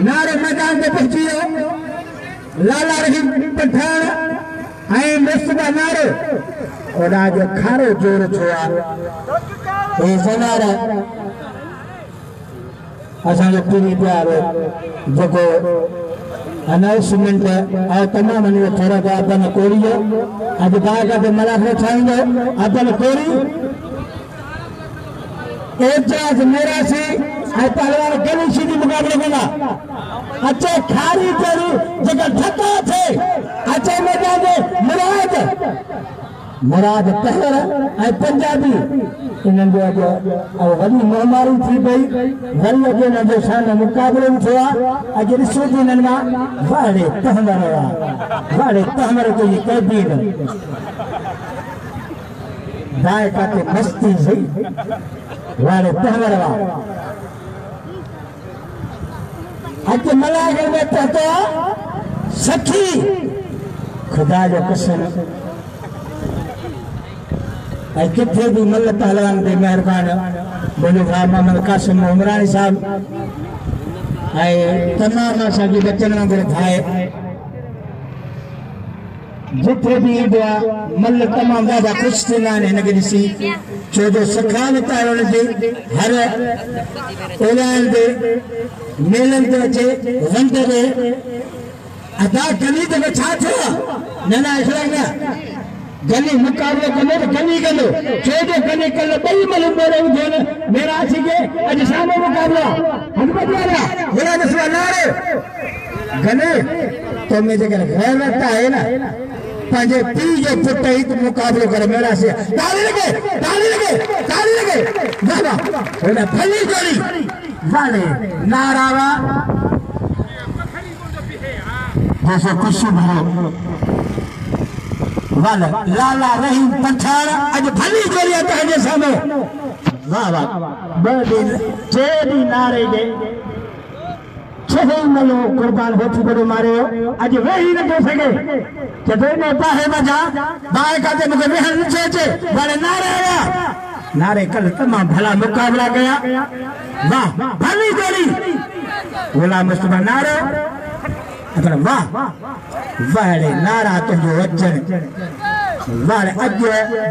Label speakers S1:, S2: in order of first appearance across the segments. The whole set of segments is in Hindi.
S1: नारे मैदान में पहुंची लाला रहीम पठान ऐं मुस्तफा नारो और आज खारो जोर छोआ ये सनारा असांजो टीवी प्यार जो अनाउंसमेंट और तमाम थोड़ा अपन कोड़ियो आज बाग मलाखो ठाहींदो अपन कोड़ी एजाज मेरासी पहलवान गली सीधी मुकाबले कंदा अच्छे खारी तेरी जगह ठका थे अच्छे मैदान मुराद मुराद पहर ऐं पंजाबी इन्हनि जो अॼु वॾी महामारी थी पई वरी अॼु हिन जो शान मुक़ाबिलो बि थियो आहे। अॼु ॾिसो थी हिननि मां वाड़े तहमर वाड़े तहमर को ये कैदी दाए काटे मस्ती सही वाड़े तहमर अॼु मलागर में पहुतो सखी खुदा जो कसम किथे भी मल पहलवान दे मेहरबान बोलो भाई मोहम्मद कासिम उमरानी साहब तमाम असांजी बच्चन वांगुरु भाई जिथे भी मल तमाम ज़्यादा खुश थींदा आहिनि हिनखे ॾिसी छो जो सखावत आहे हुनजी हर ओलान ते मेलनि ते अचे वंड ते अदा गली ते छा थियो न न हिकिड़ा गली मुकाबलो कंदो तो गली कंदो छो जो गली कल बई मल बोले उठे मेरा के अज सामो मुकाबला हजमत वाला मेरा दसवा नारे गने तो मैं जगह गैरत है ना पंजे पी जो पुट ही तो मुकाबलो करे मेरा से ताली लगे बाबा ओना भली जोड़ी वाले नारावा जैसे खुशी भरो वाला लाला रहीम पठान अज भली जोड़िया तहजे सामो वाह वाह बड़ी जेडी नारे दे छहे मलो कुर्बान होती बड़ो मारे अज वही न कर सके जदे ने बाहे बजा बाए काते मुके मेहर न चेचे वाले नारे आया नारे कल तमाम भला मुकाबला गया वाह भली जोड़ी गुलाम मुस्तफा नारे अगर वाह वाले नारा तुझो वचन वाले अज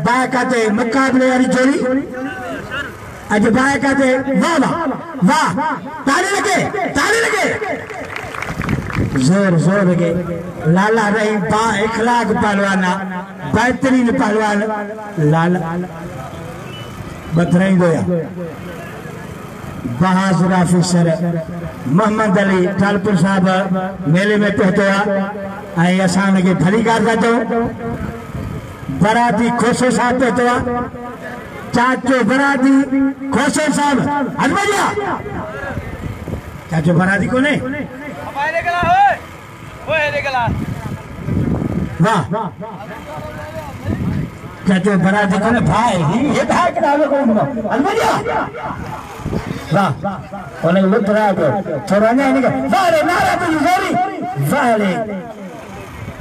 S1: बाकाते मुकाबले वाली जोड़ी अज बाकाते वाह वाह वाह ताली लगे जोर जोर लगे लाला रही बा इखलाक पहलवाना बेहतरीन पहलवान लाला बदराई दोया बहादुर ऑफिसर मोहम्मद अली टालपुर साहब मेले में पहुंचा आई असान के भली कार दो बराती खोसो साहब पहुंचा चाचो बराती खोसो साहब हजमजा चाचो बराती को ने वाह चाचो बराती को ने भाई ये भाई के नाम को हजमजा वाह उन्हें लुट रहा को थोड़ा नहीं वाले नारा तो जोरी वाले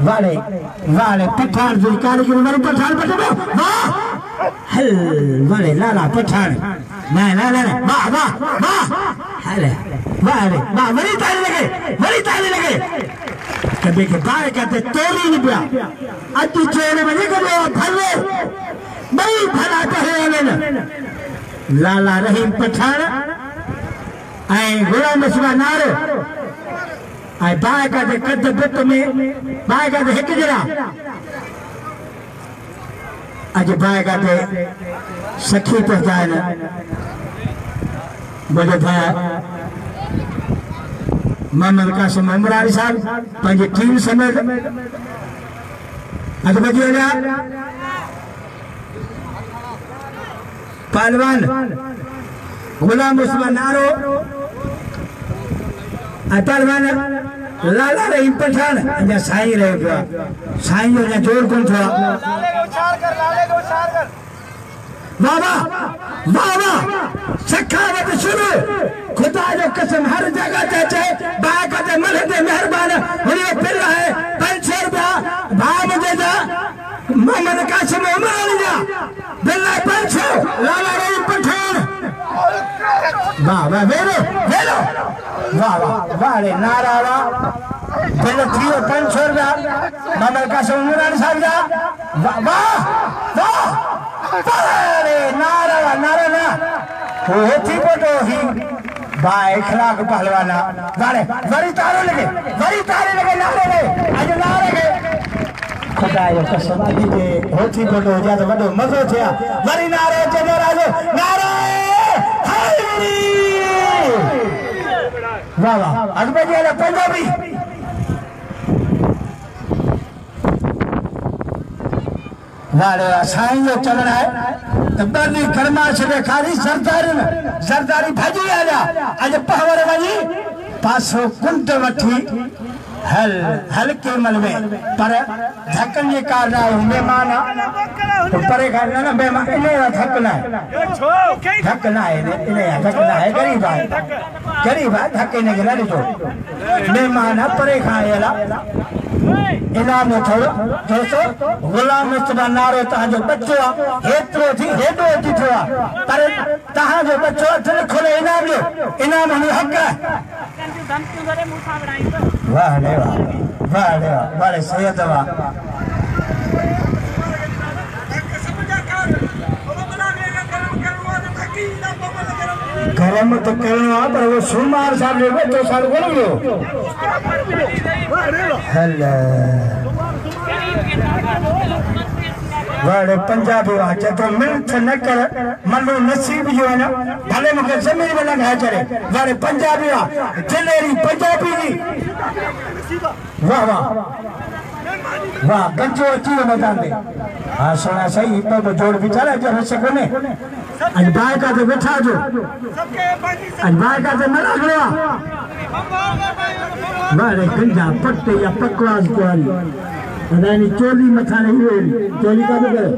S1: वाले वाले पठान जो काली की उम्र पठान पठान वाह हल वाले लाला पठान नहीं लाला वाह वाह वाह हल वाले वाह बड़ी ताली लगे कभी के बाहर कहते तोली नहीं पिया अति चेहरे में निकलो भले बड़ी भला कहे ना लाला रहीम पठान गुलाम मुस्तफा नारो बाय का कद बुत में बाय का एक जरा अज बाय का सखी पहुंचाए बोले भाई मोहम्मद कासिम उमरानी साहब पंहिंजी टीम समेत अज बजी वञा पहलवान गुलाम मुस्तफा नारो पहलवान लाला रहीम पठान अञा साईं रहे पियो साईं जो अञा जोर कोन थियो वाह वाह वाह सखावत शुरू खुदा जो कसम हर जगह ते अचे बाक़ायदा मल्ह ते मेहरबान हुन पिल है 500 रुपया भाउ मुंहिंजे जा मोहम्मद कासिम उमरानी जा बिल 500 लाला रहीम पठान वाह वाह वेलो वाह वाह वाह रे नारा वाह बिल थियो 500 रुपया मामल का उमरान साहब जा वाह वाह रे नारा वाह नारा ना वो थी फोटो ही भाई इखलाक पहलवाना वाले वरी तारे लगे नारे ले आज नारे के खुदा यो कसम दीजे होती फोटो जा तो बड़ो मजो थिया वरी नारे चनो राजो नारे हायरी वाह वाह अजबजी वाला पंजाबी वाले साईं जो चलना है तो बड़ी कर्मा से खाली सरदारी भाजी आजा आज पहवर वही 500 कुंट वठी हल्के मलबे पर धक्कन ये कारण मेहमान तो परे खाना ना मेहमान इन्हें धक्कना है गरीब है धक्के नहीं गिरा जो मेहमान परे खाएला इनाम में थोड़ो दोस्तों गुलाम मुस्तफा नारो तहां जो बच्चो हेतरो थी हेडो थी थोड़ा पर तहां जो बच्चो अथले खोले इनाम जो इनाम हमें हक है वाह रे वाह बड़े सैयद वाह गरम तो करना पर वो सुमार साहब ने तो साल बोल लो हेलो वाले पंजाबी वाचे तो मिर्च न कर मल्लू नसीब जो है ना भले मुझे जमीन में लगा चले वाले पंजाबी वा दिलेरी पंजाबी की वाह वाह वाह गंजो अच्छी बता दे हाँ सुना सही तो जोड़ बिचारा जब सको ने अजबाय का तो बैठा जो अजबाय का तो मरा गया वाले गंजा पट्टे या पकवास कोरी अदानी चोली मथा नहीं हुई चोली का भी करे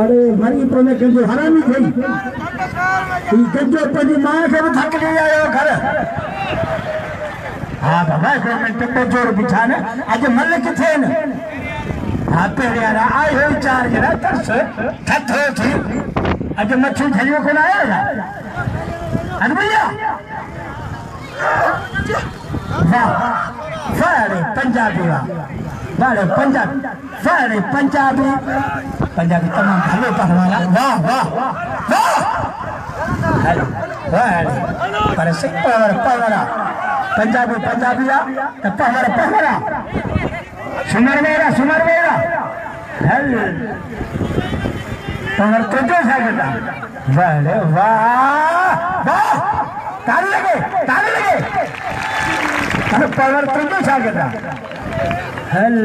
S1: अरे मरी पने गंजो हरामी थई ई गंजो पनी मां के थक ले आयो घर हां बाबा गवर्नमेंट पे जोर बिठा ने आज मल किथे ने हां पेड़े यार आए हो चार जरा तरस थथो थी आज मच्छी झलियो को आया अन भैया वाह सारे पंजाबी वाले पंजाबी तमाम भलो पहलवान वाह वाह वाह हेलो वाले पर सिख पहलवान पंजाबी तो पहलवान सुमर मेरा हेलो पहलवान तुझे सागता वाले वाह ताली लगे अरे पवर तुझे सागता हल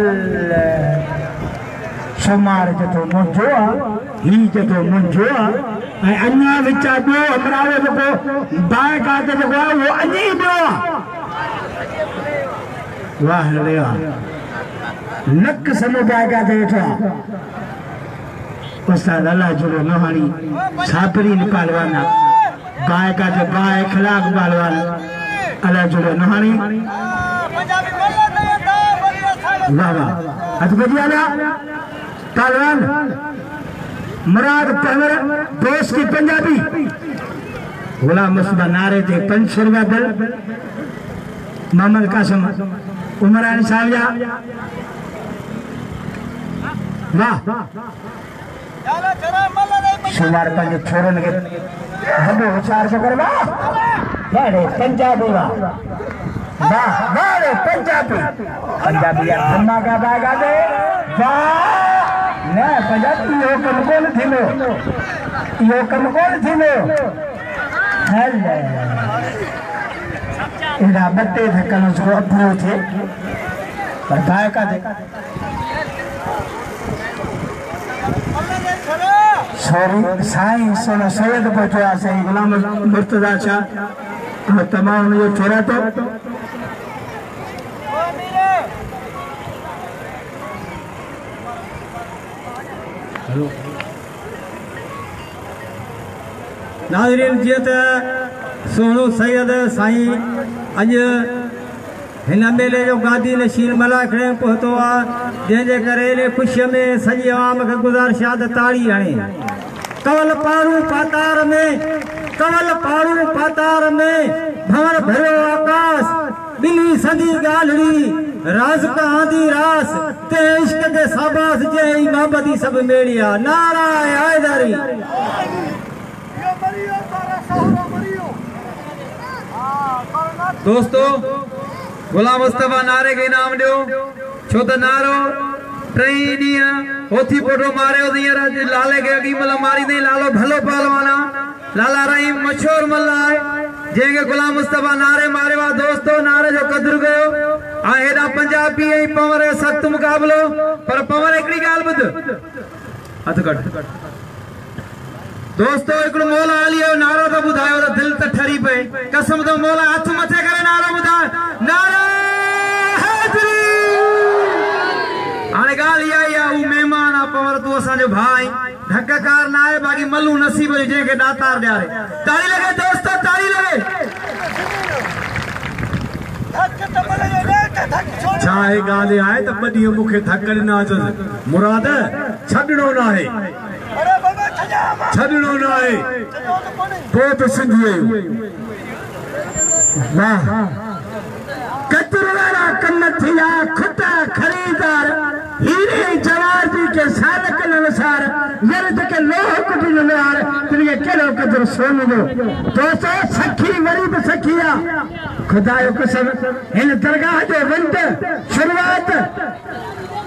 S1: सुमार जतो मुंजो ही जतो मुंजो ए अन्या विचा दो हमरावे जको बाय का जको वो अजी दो वाह रे वाह नक समुदाय का देखा उस्ताद अल्लाह जुलो नहानी छापरी निकालवाना बाय का जो बाय खिलाफ बालवाना अल्लाह जुलो नहानी वाह वाह अजबदियाला पहलवान मुराद पहलवान दोस्त की पंजाबी गुलाम मुस्तफा नारे थे 500 रुपया बिल मोहम्मद कासिम उमरान साहब जा वाह सुमार पंज छोरन के बड़ो विचार से करवा बड़े पंजाबी वाह पंजाबी यार धमाका बागा दे वाह ना पंजाबी यो कम कोन थीनो हेलो इना बट्टे धक्कन उसको अप्रो थे पर भाई का दे सॉरी साईं सोना सैयद पहुंचा सही गुलाम मुर्तजा शाह और तमाम ये छोरा तो
S2: नाज़रीन जी तो सोनो सैयद साईं अज हिन मेले जो गादी नशीन मला खड़े पहुतो आ जंहिंजे करे इन खुशी में सॼी आवाम खे गुज़ारिश आहे ताड़ी हणे कवल पारू पातार में भंवर भरियो आकाश बिनी सदी गालड़ी राज का आंधी रास ते इश्क के साबास जे इमामती सब मेड़िया नारा आयदारी। दोस्तों गुलाम मुस्तफा नारे के नाम दियो छो त नारो टई दिया होथी पोटो मारियो दिया लाले के अगी मतलब मारी दे लालो भलो पहलवाना लाला रही मशहूर मल्ला है जेके गुलाम मुस्तफा नारे मारे वा। दोस्तों नारे जो कदर गयो आ हेडा पंजाबी ऐ पवर सख्त मुकाबलो पर पवर एकड़ी गाल बुध हथ कट। दोस्तों एक मौला आलियो नारो तो बुधायो तो दिल तो ठरी पे कसम तो मौला हाथ मथे करे नारो बुधा नारा हैदरी आने गाल या उ मेहमान आ पवर तू असा जो भाई धक्काकार ना है बाकी मल्लू नसीब जे के दातार ड्यारे। ताली लगे दोस्तों ताली लगे। चाहे गाले आए तो बदियो मुखे धक्कड़ ना अच मुराद छडणो ना है छडणो ना है तो तो सिंधी वाह कतरवाला कन्न थिया खुटा खरीदार हीरे जवार जी के सालक अनुसार यरद के लोह कुटिल नार तुझे केरो कदर सोन दो दोस्तों सखी वरीब सखिया खुदायो कसम इन दरगाह जो वंद शुरुआत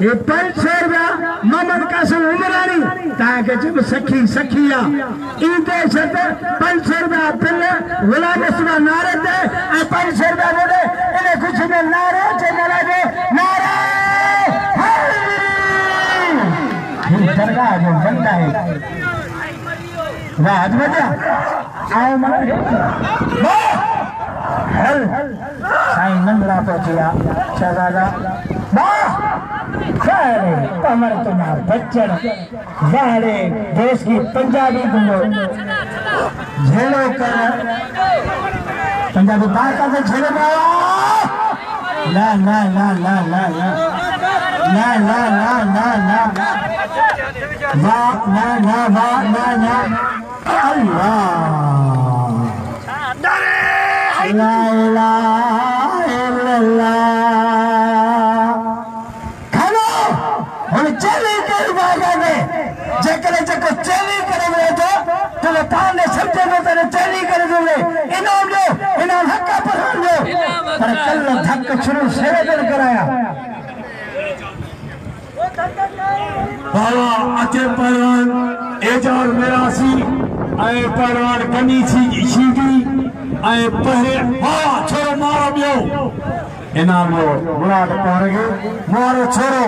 S2: ये 500 रुपया मोहम्मद कासिम उमरानी ताके जब सखी सखिया इनके शर्त 500 रुपया बिल गुलाम मुस्तफा नारे दे 500 रुपया बोले इन्हें कुछ में नारे चला दे नारे दरगाह जो बंदा है वाह बजा आओ मन हल साईं मंगला पहुंचिया शहजादा वाह सारे कमर तुम्हार बच्चन वाले देश की पंजाबी गुंडो झेलो कर पंजाबी बात करते झेलो में ना ना ना ना ना ना ना ना ना ना ना वाह ना ना वाह ना ना अल्लाह ला इलाहा इल्लल्लाह खानो हम चले कर बागा में जेकरे जको चली करे वे तो ताने समझे में तेरे चली करे दे इनाम दो इनाम हक पर दो पर कल धक शुरू से दिन कराया बाबा अचे परवान एजार मेरासी आए परवान कनी सी शीगी आए पहरे हां छोरो मारो बियो इनाम लो मुराद पहरगे मारो छोरो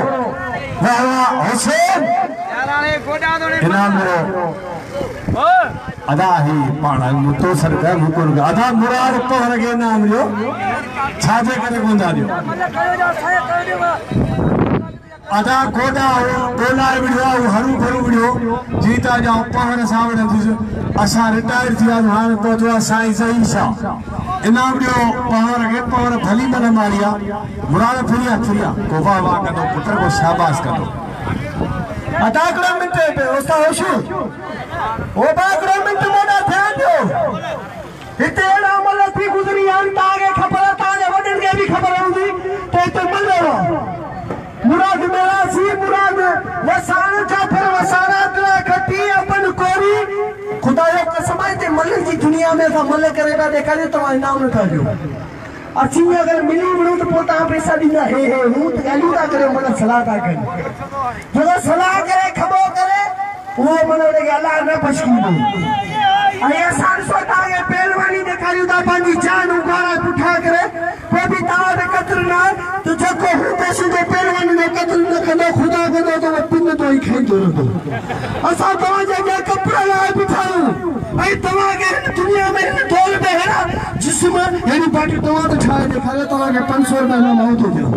S2: बाबा हुसैन याराने गोडा दोने इनाम लो अदा ही पाणा मुतो सरगा मुकुर आधा मुराद पहरगे नाम लो छाजे करे गुंदा दियो आधा गोडा बोला वीडियो हरू भरू वीडियो जीता जाओ पहर सावड़े दिस असा रिटायर थिया हां पहुंचवा साईं सही सा इनाम दियो पहर के पहर भली मन मारिया मुराद फिरिया को वाह वाह करो पुत्र को शाबाश करो आधा किलोमीटर पे ओसा होशु ओ बा किलोमीटर मोड़ा ध्यान दो इते ना मल थी गुजरी आन तागे खबर ताजे वडन के भी खबर होंदी तो मिल रहा मुराद मेरा सी मुराद वसाना चाफर वसाना तला खटी अपन कोरी खुदायो कसम है ते मलिक की दुनिया में था मलिक करेगा देखा दे तो नाम न था जो अच्छी अगर मिली मिलो तो पोता पैसा दीना हे हूं तो गाली ता करे मन सलाह ता करे जो सलाह करे खबो करे वो मन रे अल्लाह न पछकी दो आया सांसो तागे पहलवानी दिखाई ता पानी जान उगारा उठा करे को भी तावे कतर ना तो जको होते सुदे पहलवानी ने कतर न कनो खुदा को तो पिन तो ही खाई दो असा तो जगह कपड़ा ला बिठाऊ भाई तवा के दुनिया में तोल पे है ना जिसम यानी पार्टी तवा तो छाए दिखा ले तवा के 500 रुपया ना मौत हो जाओ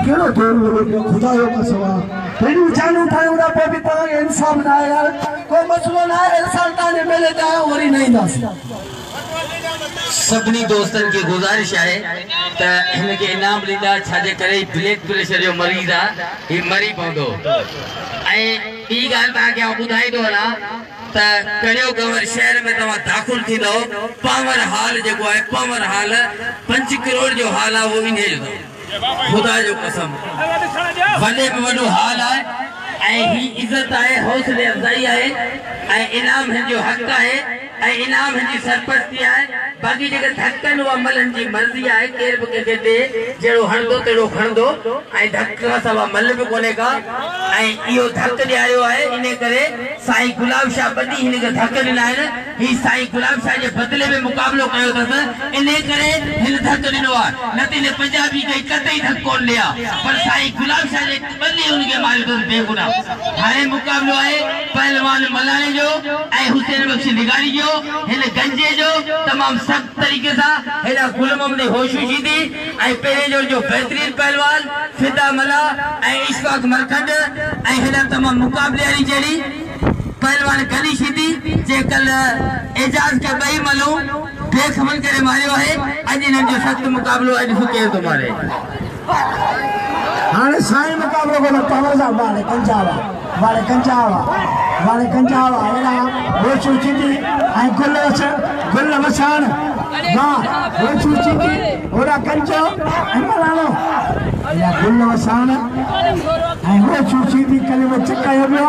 S2: केड़ो तोल खुदा का सवा तेरी जान उठाए उड़ा पे भी तवा इंसाफ ना यार कोई मसलो ना इंसान ताने मिले जाए और ही नहीं दस
S3: सभी दोस्तन की गुजारिश है त इनके इनाम लींदा छाजे करे ब्लड प्रेशर जो मरीज आ ये मरी पवंदो ऐं ॿी ॻाल्हि तव्हांखे ॿुधाई थो वञा त कड़ियो गवर शहर में तवा दाखिल थी दो पावर हाल जो है पावर हाल 5 करोड़ जो हाल है वो इन्हें जो खुदा जो कसम वडे में वडो हाल है ही इज्जत है हौसले अफजाई है इनाम है जो हक है इनाम है सरपरस्ती है बाकी जगह धक्कन व मलन जी मर्जी है केर के दे जेड़ो हणदो तेड़ो खणदो धक्का सवा मल भी कोने का इो धक दे आयो है इने करे साईं गुलाब शाह बदी इने के धक दिना है ही साईं गुलाब शाह जे बदले में मुकाबलो कयो तस इने करे हिन धक दिनो नती ने पंजाबी के कतई धक कोन लिया पर साईं गुलाब शाह जे बदले उनके मारे तो बेगुना हाने मुकाबलो है पहलवान मलाने जो हुसैन बख्श निगारी जो हिन गंजे जो तमाम सख्त तरीके से हेला गुलाम ने होशुशी दी पहले जो बेहतरीन पहलवान फिदा मला इशफाक मरखंड हेला तमाम मुकाबले वाली जेड़ी पहलवान गली शीदी जे कल एजाज के बई मलो बेखमन करे मारियो है अज इन जो सख्त मुकाबलो अज सुके तुम्हारे
S1: हाने साईं मुकाबलो को पावर सा वाले कंजावा हेला होशुशी दी गुल वसान वाह वो चूची दी ओरा कंचो मलानो या गुल वसान वो चूची दी कल वो चकायो बियो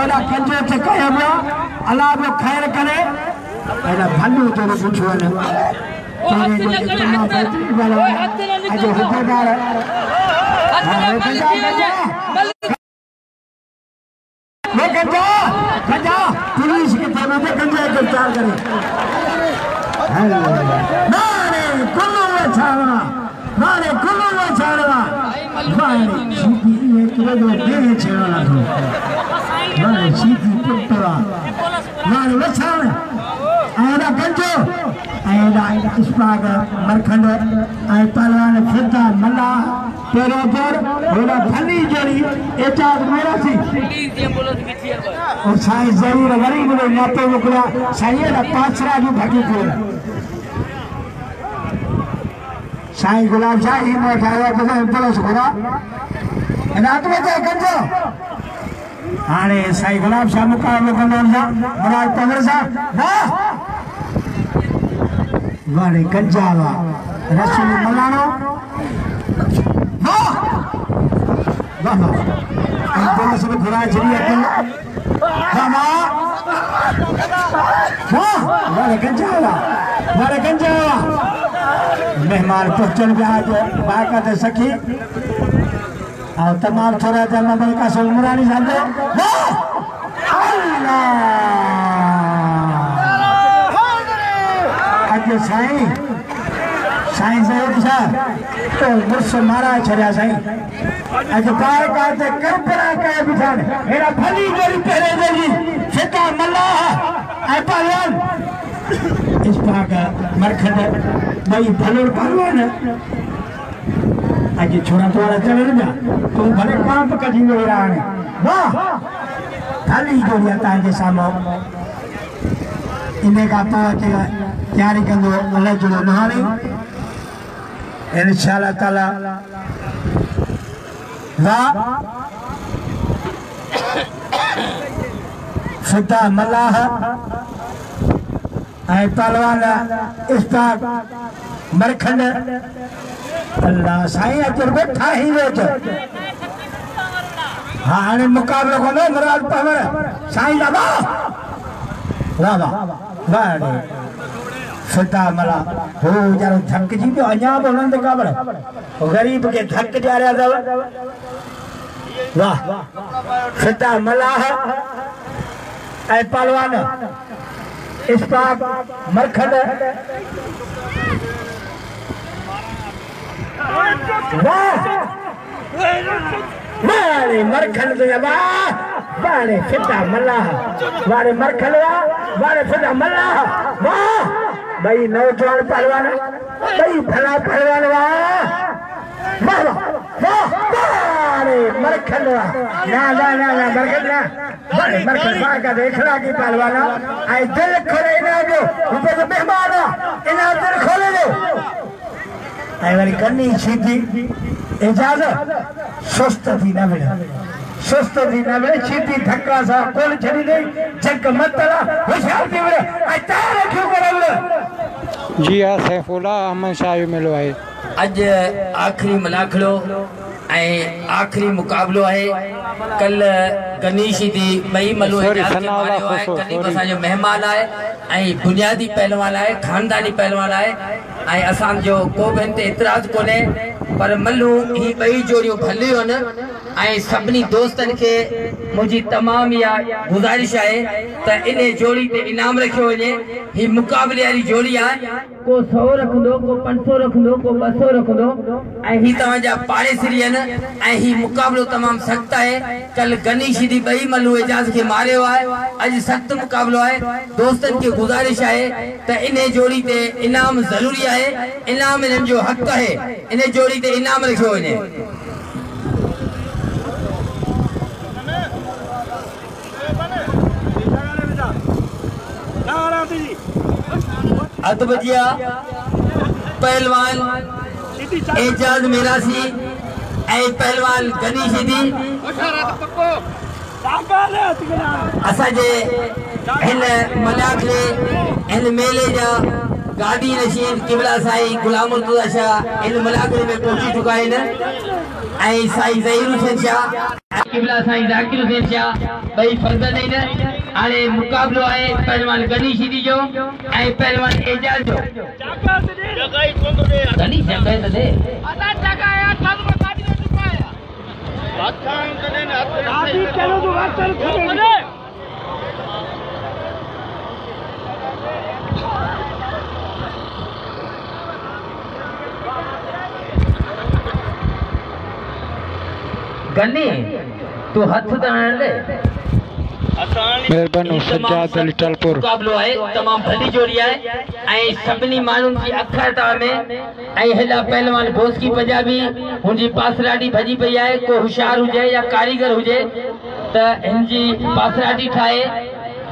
S1: ओरा कंचो चकायो बियो अल्लाह वो खैर करे एला भल्लू तो पूछो ने तने जो कितना बेहतरीन वाला आज हुक्मदार वो गंजा पुलिस के थाने में गंजा गिरफ्तार करे मारे कुल्लू छाड़वा मारे सीधी एक वडो दे छेड़ा थो मारे सीधी पुत्रा मारे वछाण आया गंजो आया इस्पाग मरखंड आया पहलवान फिदा मल्ला तेरो पर होना फनी जड़ी एजाज मेरा सी और साईं जरूर वरी गुलो नातो मुकला साईं दा पाछरा जो भागी को साईं गुलाब शाह ही में खाया तो पुलिस घोड़ा रात में तो गंजो हाने साईं गुलाब शाह मुकाबलो करनो जा मुराद पवर सा वाह वारे गंजावा रसूल मलानो वाह वाह इन पुलिस में घोड़ा जरिया के वाह वारे गंजावा मेहमान पहुंचन के आज बाकात सखी और तमाम थोड़ा जमा बलका सोलमरानी साहब अल्लाह आज साईं साहब तो मुझसे मारा छड़िया साईं आज कार काते करपरा का बिठान मेरा भली जोड़ी पहले देगी फिदा मल्लाह ऐ पहलवान इस पाक मरखंड भाई भलो पहलवान आज छोरा तोड़ा चले ना तू भले काम कठी हो रहा है वाह भली जोड़ी ताजे सामो इने का तो तैयारी कंदो अल्लाह जो नहानी इंशाअल्लाह ताला वाह फिदा मल्लाह ऐ पहलवान इस्ताक मरखंड अल्लाह साईं अजर बैठा ही वेच हाँ मुकाबलो को नो मुराद पवर साईं दा वाह वाह फिदा मला हो यार धक जी तो अञा बोलंद काबर गरीब के धक जा रहा था वाह फिदा मलाह ऐ पहलवान इस्पाक मरखंड वाह वारे मरखंड तो वारे फिदा मलाह वारे मरखंड वारे फिदा मलाह वाह भाई नौजवान पहलवान भाई भला पहलवान वाह वाह वारे मरखंड ना मरखंड ना वारे मरखंड का देखना की पहलवान आई दिल खोले ना जो ऊपर तो मेहमान इना दिल खोले दो आई वाली करनी सीधी इजाजत सुस्त थी ना मिले सुस्त थी न वे सीधी धक्का सा कोल छड़ी दे जग मतला होशियार थी वे आ तयार रखियो करल
S4: जी हां सैफुल्ला अहमद शाह मिलो है
S3: अज आखिरी मलाखड़ो आखिरी मुकाबलो है कल गनीश दी बई मलो जो मेहमान है बुनियादी पहलवान है खानदानी पहलवान है असां जो को भी इन एतराज कोने पर मल्लू ही बई जोड़ियों भलियो न सभी दोस्तन के मुझी तमाम या गुजारिश है त इन जोड़ी ते इनाम रखियो वने ही मुकाबले वाली जोड़ी है को 100 रखंदो को 500 रखंदो को 200 रखंदो ही तवा जा पाड़े सिरियन ही मुकाबलो तमाम सख्त है कल गनीश दी बई मल्लू एजाज के मारियो है आज सख्त मुकाबलो है दोस्तन की गुजारिश है त इन जोड़ी ते इनाम जरूरी है इनाम इन जो हक है इन जोड़ी ते इनाम रखियो वने अदबजिया पहलवान एजाज मेरासी पहलवान गनीश दी असाजे इन मलाखले इन मेले जा गाड़ी नशीन किबला साई गुलाम मुर्तजा शाह इन मलाखले में पहुंची चुका है साई ज़हीर हुसैन शाह किबला साई जाकिर हुसैन शाह बई फर्द नहीं न आने मुकाबलो है पहलवान गनीश दी जो पहलवान एजाज जो गनीश जगह दे अदा जगह है सब गाड़ी में चुकाया बादशाह कने ने गाड़ी चलो तो चल खड़े गन्नी तू हाथ दान ले
S4: मेहरबानी सज्जाद अली टलपुर
S3: मुकाबलो है तमाम भली जोड़ी है सभी मानुन की अखरता में हेला पहलवान घोष की पंजाबी हुनजी पासराडी भजी पई है को होशियार हुजे या कारीगर हुजे त हिनजी पासराडी ठाए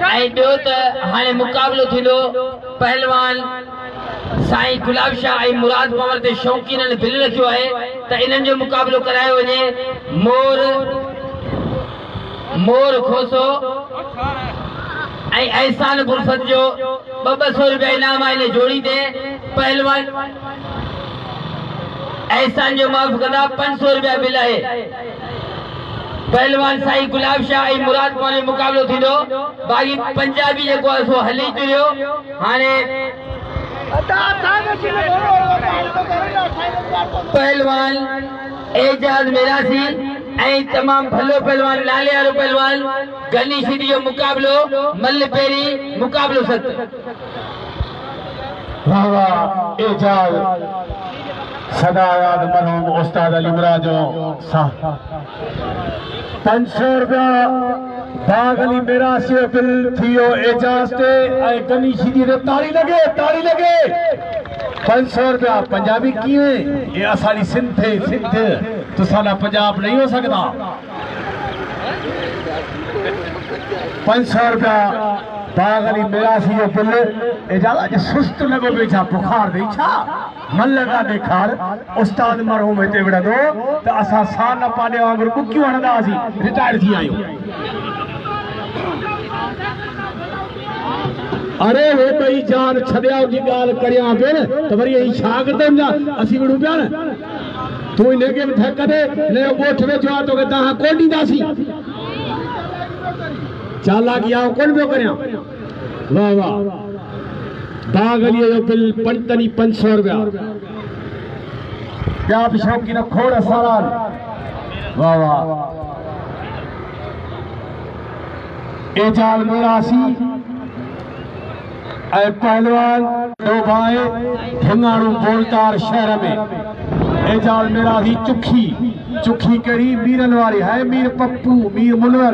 S3: ॿियो त हाणे मुकाबलो थींदो पहलवान साईं गुलाब शाह मुराद पवर ते शौकीन बिल रखियो है त इन्हनि जो मुकाबलो करायो वञे मोर खोसो एहसान गुरफत जो 200 रुपया इनाम है जोड़ी दे पहलवान एहसान जो माफ कंदा 500 रुपया बिल है पहलवान साईं गुलाब शाह मुराद पवर मुकाबलो थींदो बाकी पंजाबी जेको आहे सो हली तुरियो हाणे पहलवान एजाज मेरासी तमाम भलो पहलवान नाले वालो पहलवान गनीश दी जो मुकाबलो मल पेरी मुकाबलो सत
S1: वाह वाह एजाज सदा याद मरहूम उस्ताद अली मुराद जो साहब 500 रुपया बाग अली मेरासी बिल थियो एजाज ते गनीश दी रे ताली लगे 500 रुपया पंजाबी किए ये असानी सिंध तो साला पंजाब नहीं हो सकता 500 रुपया बाग अली मेरासी जो बिल एजाज सुस्त लगो बेचा बुखार दे छा मन लगा देखार उस्ताद मरहूम हिते विढ़ंदो त असां सा न पाने वांगुर कुकियूं हणंदासीं रिटायर थी आहियूं अरे वो भाई जान छड़िया जी गाल करिया पे तो वरी यही शागिर्दन जा असी विड़ू पिया न तू इने के धक दे ले गोठ में जो तो के ता कोन दीदासी चालाकिया कोन पियो करिया वाह वाह बाग अली जो बिल पंतनी 500 रुपया क्या शौकी न खोड़ सारान वाह वाह एजाज मेरासी पहलवान दो भाई ढंगाणू बोलतार शहर में एजाज मेरासी चुखी करी मीरन वाली है मीर पप्पू मीर मुनवर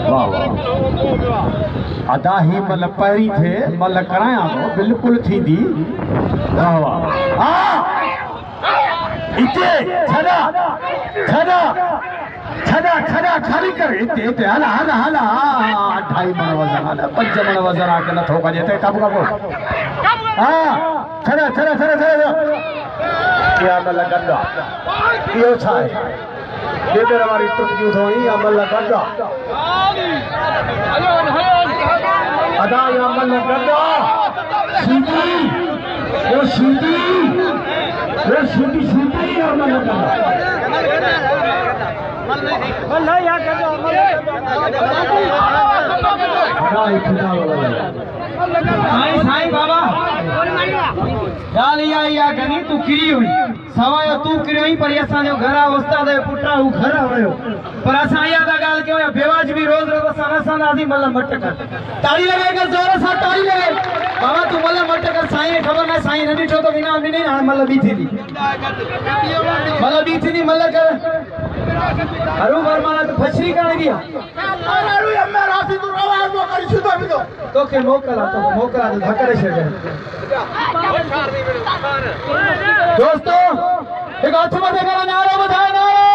S1: वाह वाह अदा ही मल पहरी थे मल कराया तो बिल्कुल थी दी वाह वाह इते छड़ा खाली कर इते हला 2.5 मन वजन हला 5 मन वजन आके न थोका जेते कब हां छड़ा या मल गंदा यो छाए
S5: केदर वाली टुकड़ी थोड़ी अमल गद्दा अदा या अमल गद्दा सीधी वो सीधी अमल गद्दा
S2: मल्ला या गद्दा साईं बाबा गाल या गनी तू किरी हुई सवायो तू किरी पर असांजो घर उस्ताद पुटा हु घर हुयो पर असां या गाल के बेवाज भी रोज रोज असां नाजी मल्ला मट कर ताली लगा कर जोर से ताली लगा बाबा तू मल्ला मट कर साईं खबर ना साईं नदी छो तो बिना बिना हां मल्ला बी थी मल्ला कर अरु वर्मा तो फछरी कर दिया अरु अम्मा राती तू आवाज नो करी सुतो बिदो तो के मोकला तो धक्कड़े छे दोस्तों एक हाथ में देखा नारा बधाए नारा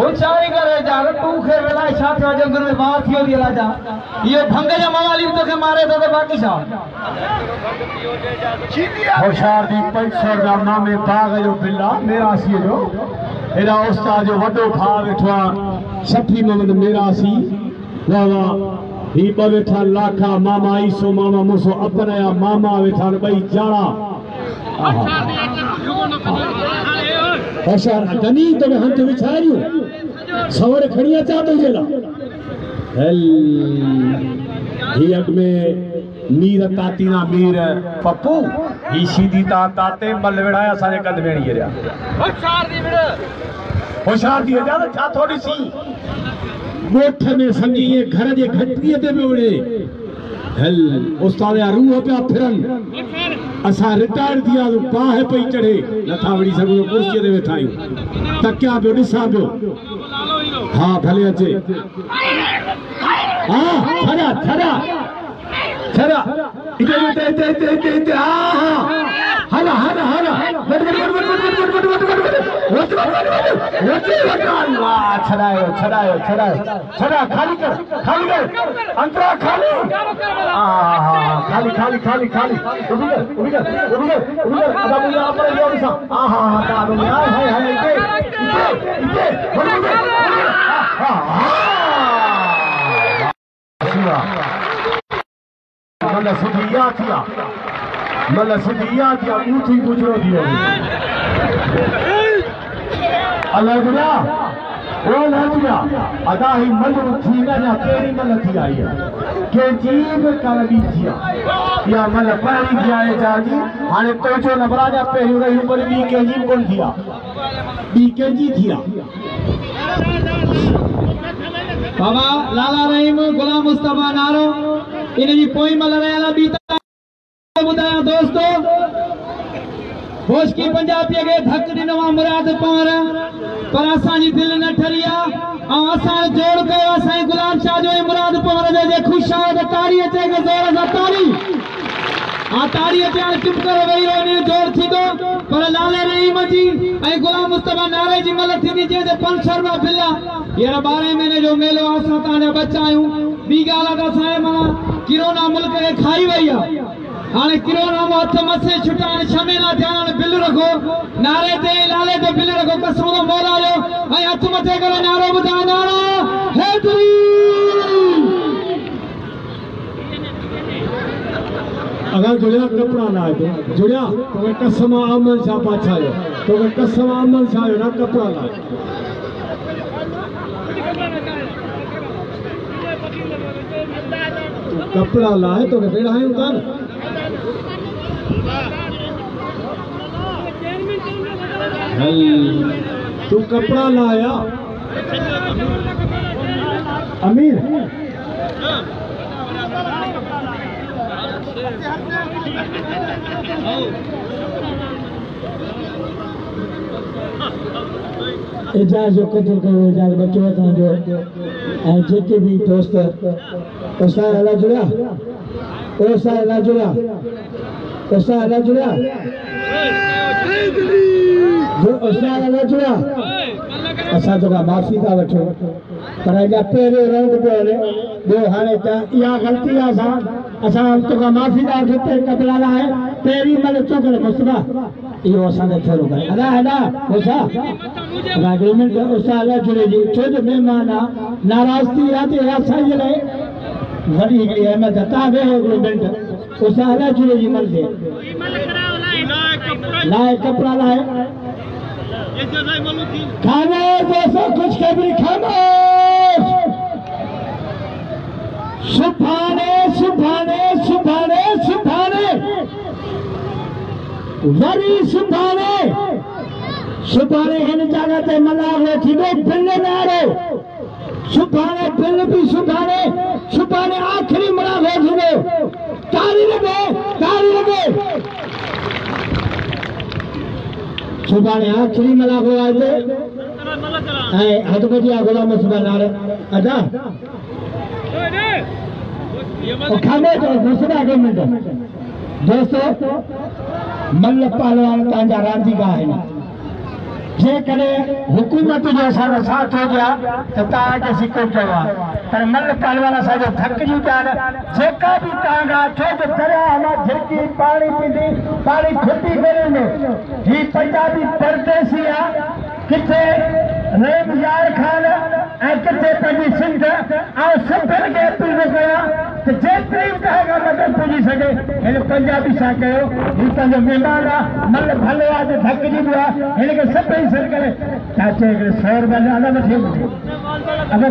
S2: उचाई करे जाग तू खे वेला छात जंगल में बाहर थियो दिया राजा ये भंग जा मवाली तो के मारे तो बाकी सा
S5: होशियार दी 500 ग्राम नामे बाग जो बिल्ला मेरा सी जो एरा उस्ताद जो वडो खा वेठा 60 मोहम्मद मेरा सी वाह वाह ही बवेठा लाखा मामा ईसो मामा मुसो अपनाया मामा वेठा बई जाना होशियार गनी तो हंत विचारियो सवर खड़िया चाहतो जेला हेल ही अग में मीर तातीना मीर पप्पू ही सीधी ताते मल वेड़ाया सारे कंद वेणी रिया होशियार दी ज्यादा छा थोड़ी सी गोठ में संगी ये घर जे घटरिए ते बेवड़े हल उस्ताद रूह पे फिरन असा रिटायर दिया तो बाह पई चढ़े नथा वड़ी सगो कुर्सी ते वेठायूं तक्या पे दिसा पे हां भले अचे हां छड़ा इते हां हला छड़ायो छड़ा खाली कर अंतरा खाली खाली उभी कर अदा मुझे आप पर यो सा हां ता दुनिया हाय इते मला सुधिया थिया ऊथी गुजरो दियो अलगरा ओ लहजा अदा ही मल थी ना केरी मल थी आई है के जीव करबी थिया या मल पानी जाए जाजी हाने तो जो नबराजा पेरी रही ऊपर बी के जी कोन थिया बी के जी थिया
S2: बाबा लाला रहीम गुलाम मुस्तफा नारो इनजी पोई मल रहला बीता बुधाया दोस्तों होश की पंजाबी के धक दिनवा मुराद पार पर असांजी दिल न ठरिया असां जोड़ कयो असां गुलाम शाह जो मुराद पार जे खुश आहे त ताड़ी अचे के जोर सां ताड़ी अचे चुप करे वही ने जोड़ थींदो पर लाले रहीम जी ऐं गुलाम मुस्तफा नारे जी मल थींदी जे 500 रुपया बिल यार 12 महीने जो मेलो असां ताने बचा आयूं बी गाल त असां माना किरोना मुल्क के खाई वई आहे हाने किरोना हथ मथे छुटान छमेला ध्यान बिल रखो नारे ते लाले ते बिल रखो कसम तो मौला जो ऐ हथ मथे करे नारो बुधा नारा हैदरी
S5: अगर जुड़िया कपड़ा लाए तो जुड़िया तो कसम आमन शाह पाछा जो तो कसम आमन शाह ना कपड़ा लाए कपड़ा लाए तो बेड़ा है उतार तू कपड़ा लाया अमीर एजाज जो कदर करो एजाज बच्चों था जो जेके भी दोस्त ओसा हला जुड़ा जो ओसा हला जुड़ा असा तो माफी था वठो पर अजा पहिरियों राउंड पे हले ॿियो हाणे त इहा ग़लती आहे असां
S1: असा तो का माफी दा खते कपड़ा ला है तेरी मल तो कर मुस्तफा यो असा ने छोरो गए अदा अदा ओसा एग्रीमेंट ओसा अल्लाह जुड़े जी छोज मेहमान नाराज थी आते असा ये ले वड़ी हिकड़ी अहमद ता वे एग्रीमेंट ओसा अल्लाह जुड़े जी मल दे लाए कपड़ा लाए खाना जैसा कुछ कभी खामोश सुभाने सुभाने सुभाने सुभाने वरी सुभाने सुभाने इन जगह ते मलावे थींदो बिल नारो सुभाने बिल भी सुभाने सुभाने आखिरी मलावे थींदो ताली लगे सुभाने आखिरी मलावे आए ऐ हद बजिया गुलाम सुभान नारे अदा खाने तो दूसरा एग्रीमेंट दोस्तों मल्ल पहलवान तव्हांजा रांदीगा आहिनि जेकॾहिं हुकूमत जो असांजो साथ हो गया तो तव्हांखे सिको चयो आहे पर मल्ल पहलवान असांजो थकिजी पिया आहिनि जेका बि तव्हांखा छो जो दरिया मां झिरकी पाणी पींदी पाणी खुटी करे ही पंजाबी परदेसी आहे किथे रेम यार खान ऐं किथे पंहिंजी सिंध ऐं सभिनि खे अपील थो कयां त जेतिरी बि तव्हांखां मदद पुॼी सघे हिन पंजाबी सां कयो ही पंहिंजो महिमान आहे मल भलो आहे त थकिजी पियो आहे हिनखे सभई सर करे चाचे हिकिड़े 100 रुपया ॾाढा वठी वठो अगरि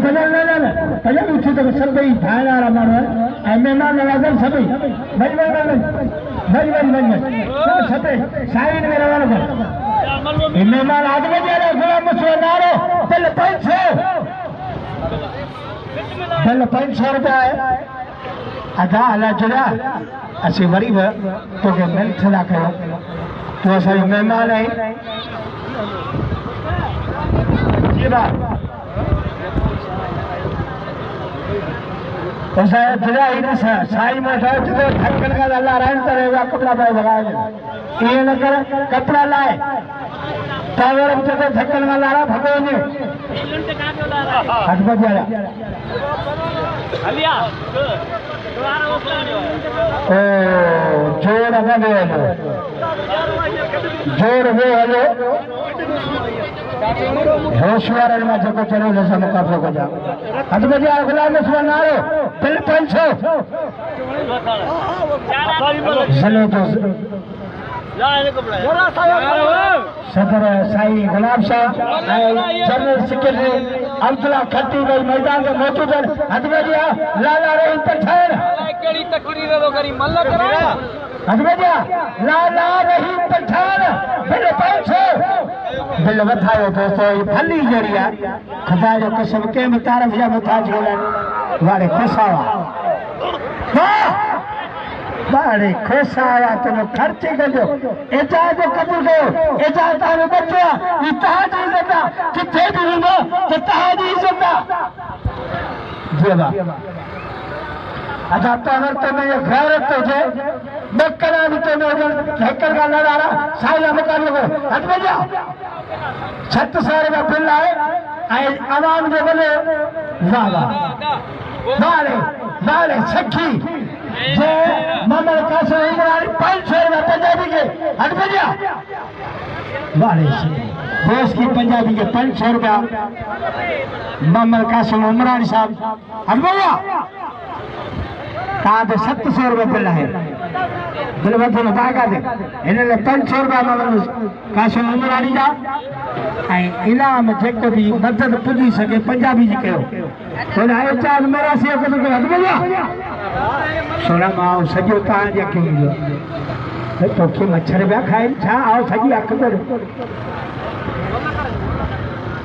S1: पंजाबी उथी त सभई ठाहिण वारा माण्हू आहिनि ऐं महिमान नवाज़नि सभई वञ सभई साइड में रहणु कर मेहमान आदमी गुलाम मुस्तफा नारो बिल 500 रुपया है अदा अल्लाह जुड़ा असी वरी तो के मिल थला कयो तो असांजो मेहमान है जी बा असा जुड़ा इन साई में तो धक्कन का अल्लाह रहन करेगा कपड़ा पाए लगाए ये न कर कपड़ा लाए टावर अब तक धक्कन का लारा भगवान ने हट बजाया हलिया ओ जोर अगे जोर वो हलो होशियार में जो चलो जैसा मुकाबला को जा हट बजा गुलाम मुस्तफा नारो बिल 500 चलो तो सदर साई गुलाब शाह जनरल सेक्रेटरी अब्दुल्ला खट्टी भाई मैदान में मौजूद है हदबजिया लाला रहीम पठान केड़ी तकरीर तो करी मल्ला करा हदबजिया लाला रहीम पठान बिल 500 बिल वधायो दोस्तों ये फली जरिया खुदा जो कसम के मुतारफ या मुताज होलन वाले खुशावा वाह बारे खोसाया तो खर्चे कजो इजाजत कबूल कयो इजाजत आने बच्चा ये तहाजी इज्जत किथे भी हुंदो तो तहाजी इज्जत जेबा अच्छा तवर तो मैं गैरत तो जे बकरा भी तो मैं हैकर का लड़ारा साया मुकाबले को हट बजा 36 का बिल आए आवाम जो बोले वाह वाले वाले सखी जे मोहम्मद कासिम उमरानी 500 रुपया पंजाबी के हट बजा वाले दोस्त की पंजाबी के 500 रुपया मोहम्मद कासिम उमरानी साहब हट बजा कहा 700 रुपया बिल है बिल वधो न बागा दे इन्हें 500 रुपया मोहम्मद कासिम उमरानी जा इनाम जेको भी मदद पुजी सके पंजाबी जी कयो तो आयो चार मेरा से को हट बजा सोना माओ सजो ता जे के तो के मच्छर बया खाए छा आओ सजी अख कर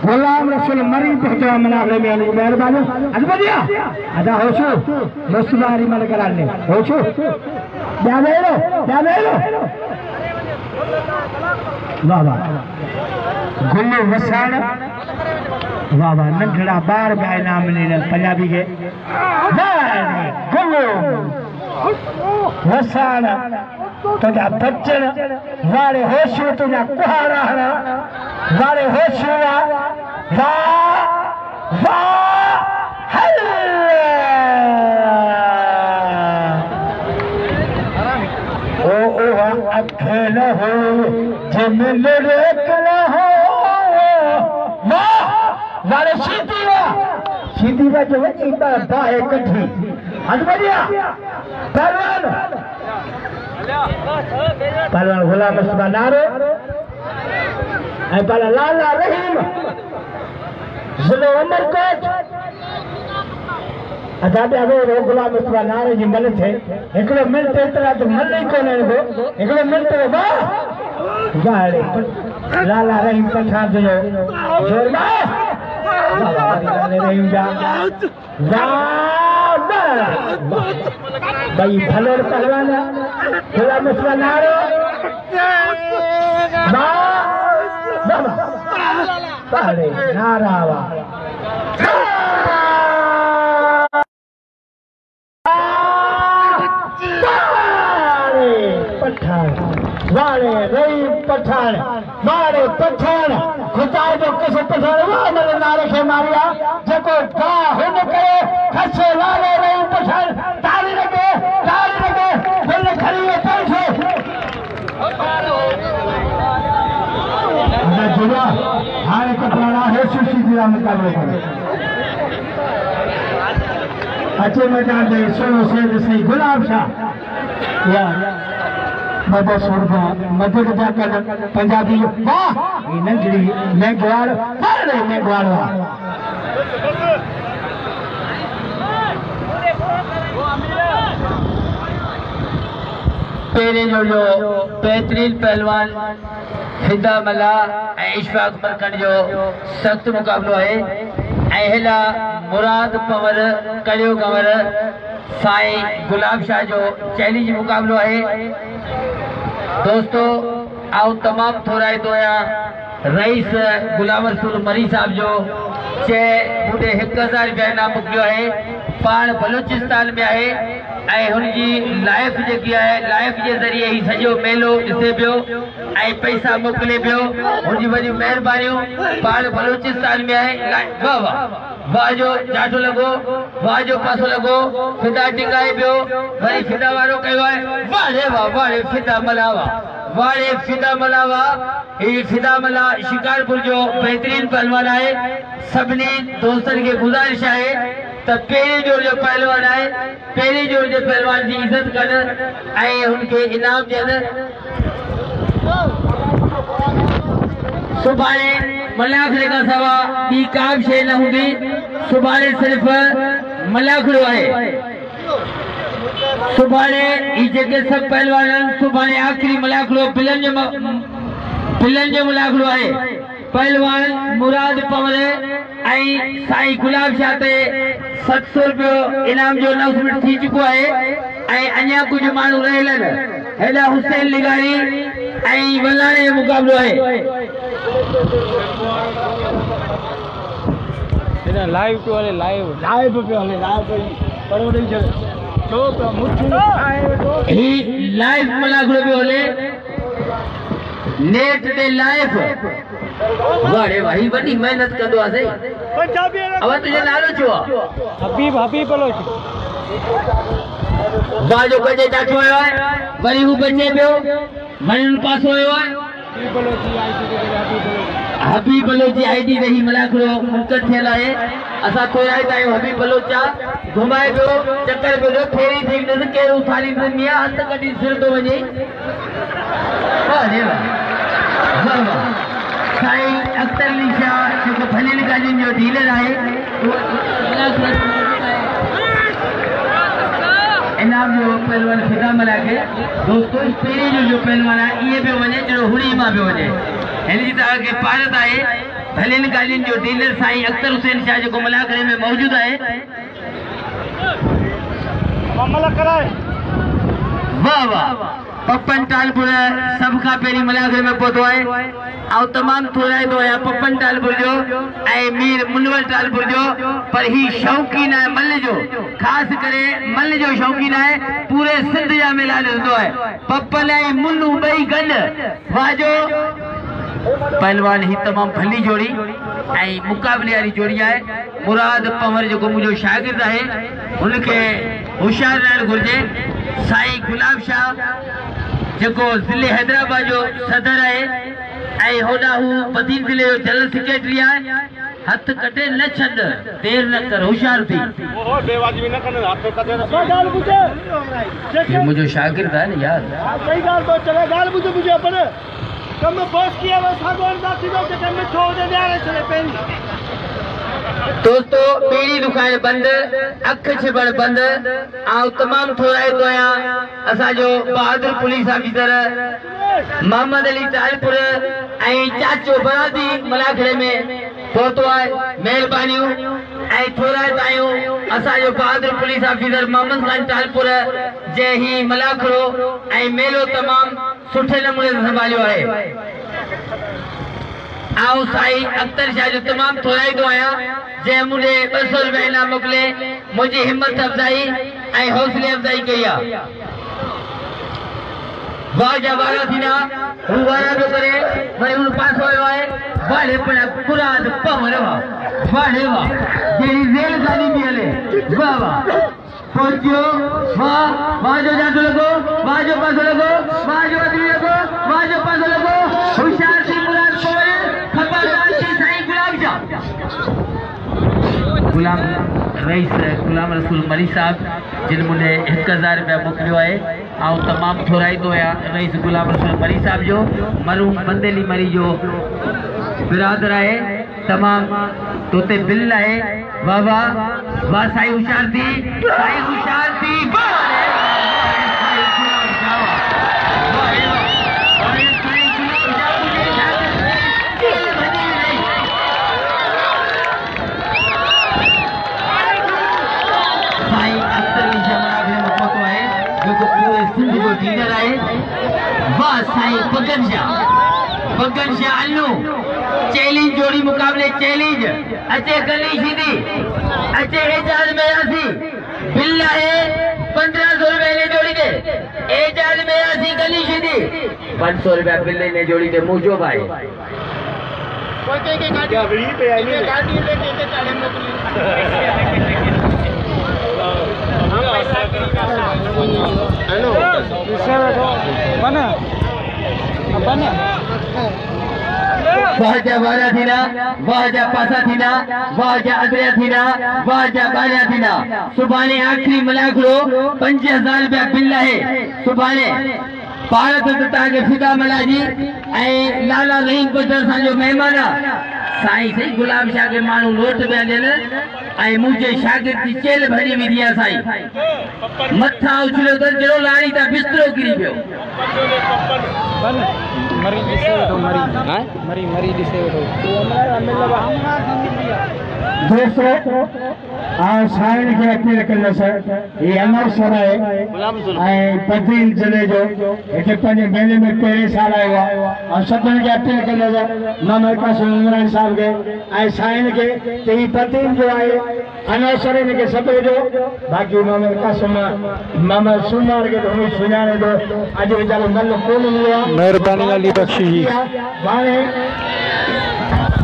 S1: गुलाम रसूल मरी पहुंचा मना में अली मेहरबानी हट बजा आजा होशो मुस्तफारी मन कराने होशो जा वेलो वाह वाह गुल्लू वसाण वाह वाह नंढड़ा बार बाय नाम ने पंजाबी के गुल्लू वसाण तुझा बच्चन वारे होशू तुझा कुहाड़ा वारे होशू वाह खेल हो जमिल रे कला हो वाह वाले सीधी वा जो वही बाहे कठी हद बढ़िया पहलवान गुलाम मुस्तफा नारो पहला लाला रहीम जिलो उमरकोट अदाबे अवे गुलाम मुस्तफा नारो जी मन थे एकड़ो मिनट एतरा तो मन नहीं कोने को एकड़ो मिनट वाह वाह लाला रहीम पठान जो जोर वाह रहीम जा भाई भलोर पहलवान गुलाम मुस्तफा नारो पहले नारावा पठान वाले रही पठान वाले पठान खुदा जो किस पठान वाह मेरे नारे के मारिया जको गा हुन करे खसे वाले रही पठान ताली लगे बोले खड़ी है पैसे ना जुड़ा हारे कपड़ा है सुशी दिया मुकाबले करे अच्छे मैदान दे सोनो से सही गुलाब शाह या मदद सुरबा मदद जाकर पंजाबी वाह ये नगरी मेघवाड़ पहले मेघवाड़
S3: पेरे जो बेहतरीन पहलवान फिदा मला इशफाक मरकन जो सख्त मुकाबलो है अहला मुराद पवर कड़ियो कंवर साईं गुलाब शाह जो चैलेंज मुकाबलो है दोस्तों आओ तमाम थोराई तो रईस गुलाम रसूल मरी साहब जो चे मुझे 1000 रुपया इनाम मुकियो है पान बलूचिस्तान में है हुनजी लाइफ जी है लाइफ के जरिए ही सजो मेलो दिसे पियो पैसा मोकले पियो हुनजी वही मेहरबानियों पान बलूचिस्तान में है वाह वाह वाह जो जाठो लगो वाह जो पासो लगो फिदा टिंगाए पियो वरी फिदा वारो कयो है वाह रे फिदा मलावा वाले फिदा मलावा ये फिदा मला शिकारपुर जो बेहतरीन पहलवान है सबने दोस्तन के गुजारिश है तब पहले जो पहलवान है पहले जो पहलवान की इज्जत कर उनके इनाम देना सुभाणे मलाखड़े का सवा की काम शे न होगी सुभाणे सिर्फ मलाखड़ो है सुभाणे ये सब पहलवान सुभाणे आखिरी मलाखड़ो पिलन जो मलाखड़ो है पहलवान मुराद पवर साईं गुलाब शाह ते 700 रुपयो इनाम जो अनाउंसमेंट थी चुको है अञा कुछ मानू रहेलन हेला हुसैन लिगारी वलाणे मुकाबलो है
S4: लाइव पे वाले लाइव
S3: लाइव मलाखड़ो पे होले नेट ते लाइव वाड़े भाई बड़ी मेहनत कंदो आहे अब तुझे नालो छो
S4: हबीब बलोच
S3: बाजो कजे डाठो आयो है वरी हु बचे पियो मनन पासो आयो है हबीब बलोच आईडी रही मलाखड़ो मुनकद थियल है असा कोराई तायो हबीब बलोचा घुमाए पियो चक्कर पियो फेरी थी न के उथाली मिया हथ कडी सिर तो वने वाह साईं अख्तर अली शाह जो भलील गाजिन जो डीलर है इनाम जो पहलवान फिदा मला के दोस्तों पहिरीं जो पहलवान है ये पे वने जो हुड़ी मां पे वने हिन जी तरह के पारत है भलील गाजिन जो डीलर साईं अख्तर हुसैन शाह जो मलाखड़े में मौजूद है वाह वाह पप्पन टालपुर सबका पेरी मलाखड़े में पहुंचो है और तमाम थोड़ा तो है पप्पन टालपुर जो मीर मुनवर टालपुर जो पर ही शौकीन है मल जो खास करे मल जो शौकीन है पूरे सिंध जा मेला ॾिसंदो है पप्पन मुन्नू बई गड वाह जो पहलवान ही तमाम भली जोड़ी मुकाबले वाली जोड़ी है मुराद पवर जो मुझो शागिर्द है उनके होशियार रहण घुर्जे साईं गुलाब शाह जेको ज़िले हैदराबाद जो सदर है ऐं होॾा हू बदीन ज़िले जो जनरल सेक्रेटरी आहे हथ कटे न छॾ देर न कर होशियार थी ये मुझे शागिर्द है ना यार
S2: सही गाल तो चले गाल मुझे पर कम बॉस किया वो सागवान का सीधो के कम में छोड़ दे रहे चले पेन
S3: दोस्तों पीड़ी दुकान बंद अख छिबड़ बंद आउ तमाम थोराए तो आया असा जो बहादुर पुलिस ऑफिसर मोहम्मद अली तालपुर ऐं चाचो बरादी मलाखड़े में पहुतो है मेहरबानियों ऐं थोराए तायूं असा जो बहादुर पुलिस ऑफिसर मोहम्मद खान तालपुर जे ही मलाखड़ो ऐं मेलो तमाम सुठे नमूने संभालियो है आओ साई अख्तर शाह जो तमाम थोराई तो आया जे मुझे 200 रुपया इनाम मोकले मुझे हिम्मत अफजाई ऐं हौसले अफजाई कया वाह जा वारा थीना हु वारा जो करे वरी उन पास होयो है वाले पण पूरा पमर वाले वाह जेडी रेलगाड़ी भी हले वाह वाह पहुंचो वाह वाह जो जातो लगो वाह जो पास लगो वाह जो अगली लगो वाह जो पास लगो होशियार सी मुराद कोल खबरदार सी साईं गुलाम रईस गुलाम रसूल मरी साहब जिन मुझे 1000 रुपया मोकलियो है आउ तमाम थोराई तो या रईस गुलाम रसूल मरी साहब जो मरूम बंदेली मरी जो बिरादर है तमाम तोते बिल है वाह वाह वाह साई होशियार थी लीडर है वाह साईं बगन शाह अल्लू चैलेंज जोड़ी मुकाबले चैलेंज अचे गली सीधी अचे एजाज मेरासी बिल्ला है 1500 रुपए ने जोड़ी दे एजाज मेरासी गली सीधी 500 रुपया बिल्ले ने जोड़ी दे मुझो भाई वाह जा वारा थीना वाह जा पासा थीना वाह जा अदरिया थीना वाह जा बारिया थीना सुभाणे आखिरी मलाखड़ो 5000 रुपया बिल है सुभाणे भारत तता के फिदा मलाजी ऐं लाला रहीम कोचर साजो मेहमान साईं सही गुलाब शाह के मानू लोट पे देन ऐं मुझे शागिर्द की चेल भरी हुई दिया साईं मथा उछलो तो जड़ो लाड़ी ता बिस्तरो गिरी पियो
S4: मरी दिसे तो मरी दिसे
S1: दोस्तों आ साईं के अपील कल सर ये अमर सर है बदीन जिले जो इतने पंजे मेले में पहले साल आयो और सदन के अपील कल मामर कासिम इमरान साहब के साईं के ते बदीन जो है अमर सर के सब जो बाकी मामर कासिम मामा सुनार के तो सुनाने दो आज बेचारो नल कोन हुआ
S4: मेहरबानी अली बख्शी जी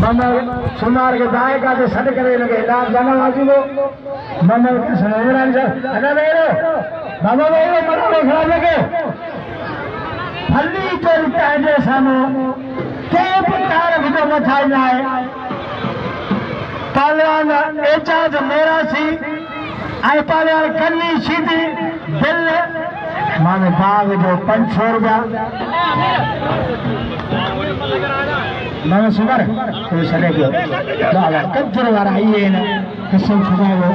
S1: ममल सुनार के दाए का तो सद करे लगे इलाज जाना वाजी वो ममल के सुनार जा अरे मेरे बाबा मेरे मरा में खड़ा लगे फल्ली चोरी ताजे सामो के पुकार विदो न थाई जाए पालवान एजाज मेरा सी आई पालवान कन्नी सीधी दिल माने बाग जो 500 रुपया माना सुनार तो सदे को बाबा कब्र वाला ये ना कसम खुदा वो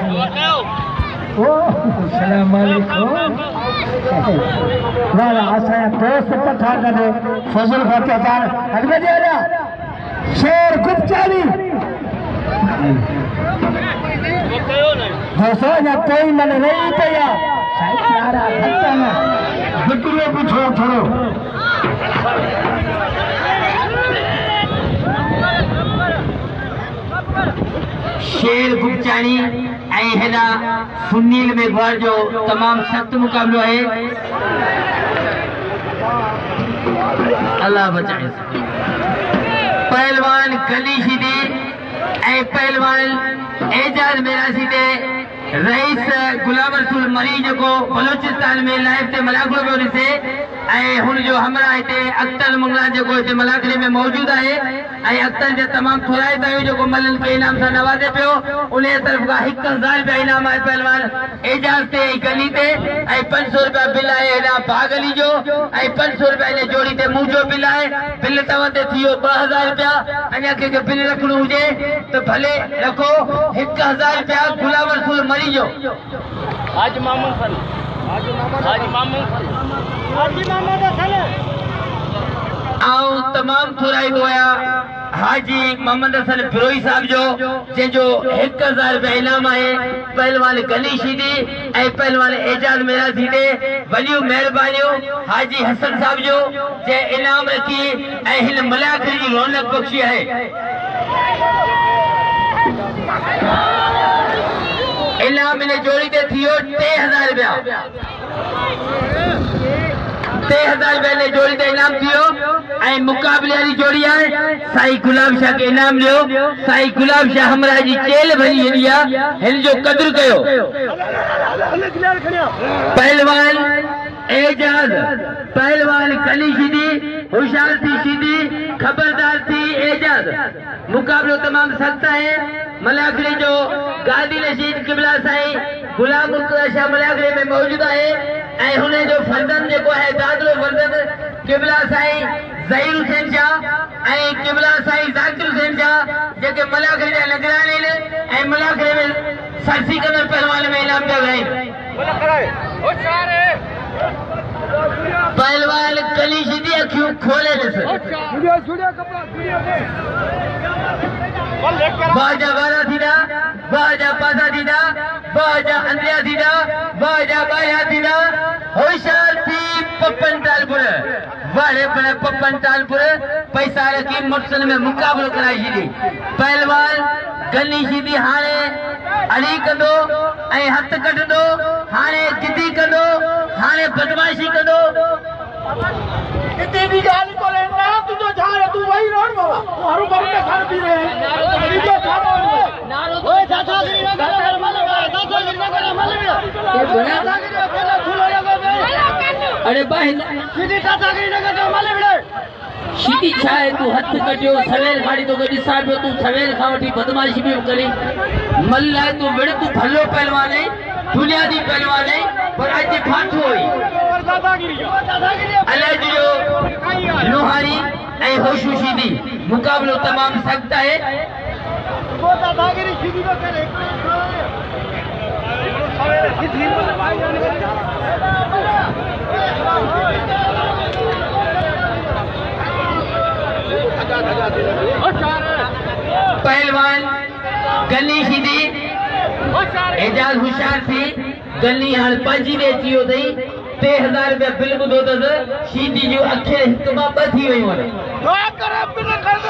S1: ओ सलाम वालेकुम बाबा आसा दोस्त कथा करे फजल फतेहान अगले जेला शेर गुप्तानी दोस्तों ना कोई मन नहीं पिया सारा खर्चा ना बिक्री पूछो थोड़ो शेर गुप्चानी ऐना सुनील मेघवाल जो तमाम सख्त मुकाबलो है अल्लाह बचाए पहलवान गली सीधी पहलवान एजाज मेरा सीधे
S3: रईस गुलाम रसूल मरी जो बलोचिस्तान में लाइव से मलाखड़ो पे ॾिसे हुन जो हमरा हिते अख्तर मंगला जो हिते मलाखड़े में मौजूद है अख्तर जो तमाम थोराए तायूं जो मलन के इनाम से नवाजे पियो उन तरफ का 1000 रुपया इनाम है पहलवान एजाज ते गली ते 500 रुपया बिल है हेॾा भागली जो 500 रुपया इन जोड़ी ते मुंह जो बिल है बिल तव्हां ते थियो 2000 रुपया अञा के बिल रखणो हुजे तो भले रखो 1000 रुपया गुलाम रसूल मरी जो
S4: आज मामून सन आज मामून
S3: आओ तमाम थोराई दोया हाजी मोहम्मद हसन फिरोई साहब जो जो 1000 रुपया इनाम है पहलवान गली शीदी ए पहलवान एजाज मेरा सीधे वलियो मेहरबानियों हाजी हसन साहब जो जे इनाम रखी ए हिन मलाखड़ी की रौनक बख्शी है इनाम इन जोड़ी ते थियो 3000 रुपया 3000 रुपया ने जोड़ी ते इनाम थियो ऐं मुकाबले वाली जोड़ी है साईं गुलाब शाह के इनाम लियो साईं गुलाब शाह हमरा जी चेल भरी हेडिया हिन जो कदर कयो पहलवान एजाज पहलवान कली सीधी होशियार थी सीधी खबरदार थी एजाज मुकाबलो तमाम सख्त है मलाखड़ी जो गादी नशीद किबला साईं गुलाम मुर्तजा शाह मलाखड़ी में मौजूद है ऐं हुन जो फर्जन जो है दादलो फर्जन किबला साईं ज़हीर हुसैन शाह ऐं किबला साईं ज़ाकिर हुसैन शाह जेके मलाखड़ी जा निगरान आहिनि ऐं मलाखड़ी में सरसी कंदड़ पहलवान में इनाम पिया विया पहलवान कली सीधी अखियूं खोले ॾिस बाजा बारा थींदा बाजा पासा थींदा बाजा अंदिया थींदा बाजा बाया थींदा होशियार थी पपन तालपुर वाले पर पपन तालपुर पैसा रखी मुर्सन में मुकाबलो कराई सीधी पहलवान गली सीधी हाणे अड़ी कंदो ऐं हथ कढंदो हाणे जिदी कंदो हाणे बदमाशी कंदो
S6: इतनी गाल को लेना तुझो झाड़ तू वही रोड बाबा हरु बाबू के घर भी रहे तुझो झाड़ ओए चाचा गिरी ना कर मालूम है चाचा गिरी ना कर मालूम है ये बना चाचा गिरी ना खुलो लगा
S3: अरे भाई
S6: सीधी चाचा गिरी ना कर मालूम है
S3: सीधी छाए तू हथ कटियो सवेल खाड़ी तो गडी साहब तू सवेल खावटी बदमाशी भी करी मल्ला तू बड़े तू भलो पहलवान है बुनियादी पहलवान है पर आज फाटो हुई अलग जो लोहारी ऐं होशू सीधी मुकाबलो तमाम सख्त है पहलवान गली सीधी एजाज होशियार थी गली हाणे पंहिंजी ॾे अची वियो अथई 3000 रुपया बिल ॿुधो अथसि सीधी जूं अखियूं हिक मां ॿ थी वियूं आहिनि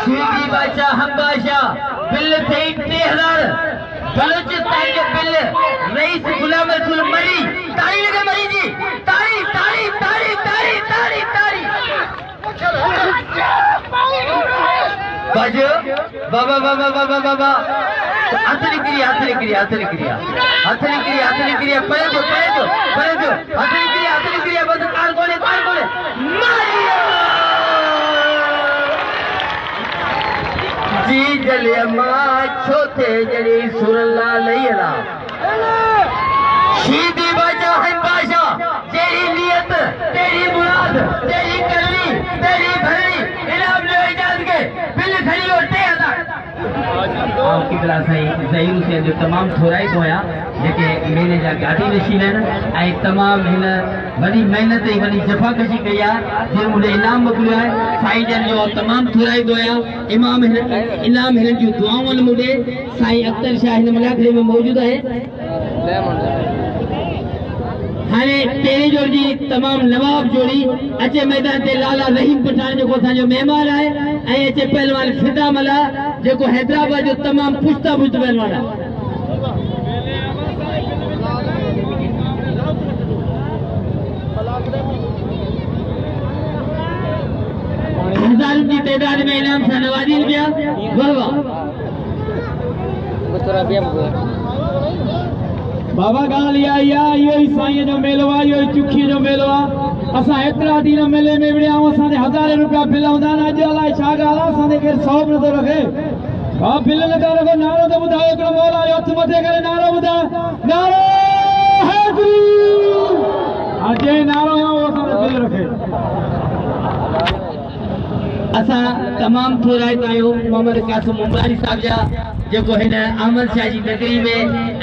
S3: सीधी बादशाह हम बादशाह बिल थई 3000 बलोचिस्तान जो बिल रईस गुलाम रसूल मरी ताड़ी लगे मरी जी ताड़ी ताड़ी ताड़ी ताड़ी ताड़ी ताड़ी बाजो बाबा बाबा बाबा बाबा हथली क्रिया हथली क्रिया हथली क्रिया हथली क्रिया हथली क्रिया परे दो हथली क्रिया बस कार कोने मारिया जी जलिया मां छोथे जड़ी सुरला लईला सीधी बाजा है बाजा तेरी नियत तेरी मुराद तेरी करनी तेरी भरनी इनाम लो इजाज के बिल खड़ी और 3000 आपकी क्लास है ज़हीर से जो तमाम थोराई तो आया जेके मेरे जा गाड़ी नशीन है ऐं तमाम हिन बड़ी मेहनत ही बड़ी जफ़ाकशी कई है जिन मुझे इनाम मोकिलियो है साईं जन जो तमाम थोराई तो आया इमाम इनाम हिन जो दुआउनि मुझे साईं अख्तर शाह हिन मलाखड़ी में मौजूद है हाने तेरी जोड़ी तमाम नवाब जोड़ी अचे मैदान ते लाला रहीम पठान जो असांजो मेहमान है ऐं अचे पहलवान फिदा मला जो हैदराबाद जो तमाम पुश्ता पुश्त पहलवान है हज़ार की तादाद में इनाम से नवाजी गया वाह वाह
S5: बाबा गाल या यो ही साईं जो मेलो आ, यो ही चुखी जो मेलो आ। असा एतरा दिन मेले में विड़िया असा ने 1000 रुपया बिल आंदा ना अज अलाए छा गाल असा के 100 न तो रखे आ बिल न तो रखो नारो तो बुधाओ एकड़ो मौला हथ मथे करे नारो बुधा नारो हैदरी अजे नारो वो असा बिल रखे
S3: असा तमाम थोराइत आयो मोहम्मद कासिम मुमरानी साहब जा जो हिन अहमद शाह जी नगरी में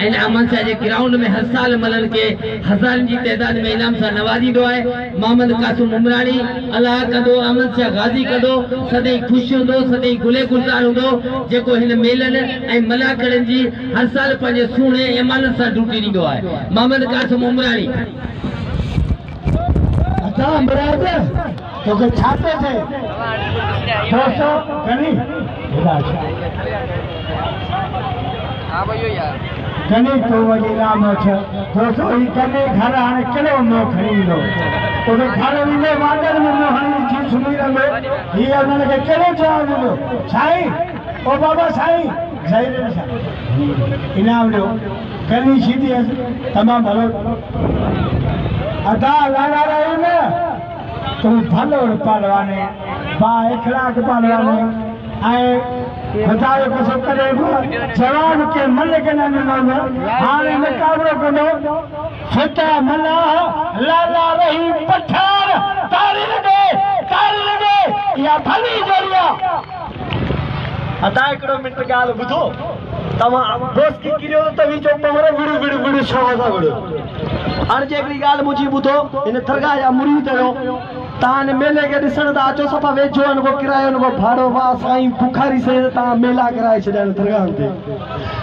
S3: इन अहमद शाह जे ग्राउंड में हर साल मलन के हज़ारनि जी तइदाद में इनाम सां नवाजींदो आहे। मोहम्मद कासिम मुमरानी अल्लाह कंदो अहमद शाह गाज़ी कंदो सदैं ख़ुशि हूंदो सदैं गुले गुलज़ार हूंदो जेको हिन मेलनि ऐं मलाकड़नि जी हर साल पंहिंजे सुहिणे ईमान सां ड्यूटी ॾींदो आहे। मोहम्मद कासिम मुमरानी
S1: तो छापे थे कने तो वही नाम छ दोस्तों ही कने घर आने किलो मो खरीदो तो घर में वादर में मोहनी जी सुनी रहो ये उन्होंने के किलो जवाब दो साईं ओ बाबा साईं जय इनाम लो कनी सीधी तमाम भलो अदा लगा रहे ना तुम भलो पहलवाने बा 1 लाख पहलवाने आए बताओ कसम करे जवान के मन के नाम हाने मुकाबलो करो फटा मना लाला रही पठान तारी लगे या भली जरिया अदा एकड़ो मिनट गाल बुधो तमा दोस्त की किरियो तो विचो पमरे विड़ू विड़ू शोसा विड़ू हर जेकरी गाल मुझी बुधो इन थरगा या मुरीद हो तान मेले के दिसण दा अचो सफा वेझो अन वो किरायो न वो भाड़ो वा साईं बुखारी से ता मेला कराए छडन थरगा ते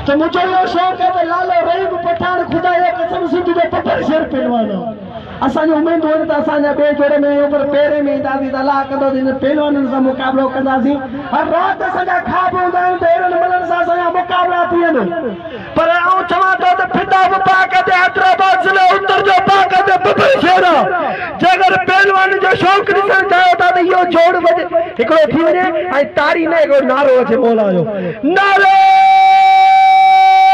S1: तो मुझे यो शौक है लालो रहीम पठान खुदा एक कसम सिंधु जो पत्थर शेर पहलवानो असा जो उम्मीद हो त असा ने बे जोड़े में ऊपर पेरे में दादी तला कदो दिन पहलवान से मुकाबलो कंदासी हर रात सजा खाब होंदा देरन मलन सा सया मुकाबला थियन पर आऊं चवा तो फिदा पाक दे हैदराबाद जिले उत्तर जो पाक दे बबर शेर जगर पहलवान जो शौक दिसन चाहो त यो जोड़ वजे एकड़ो थी वने आई तारी ने एगो नारो अचे मौला जो नारे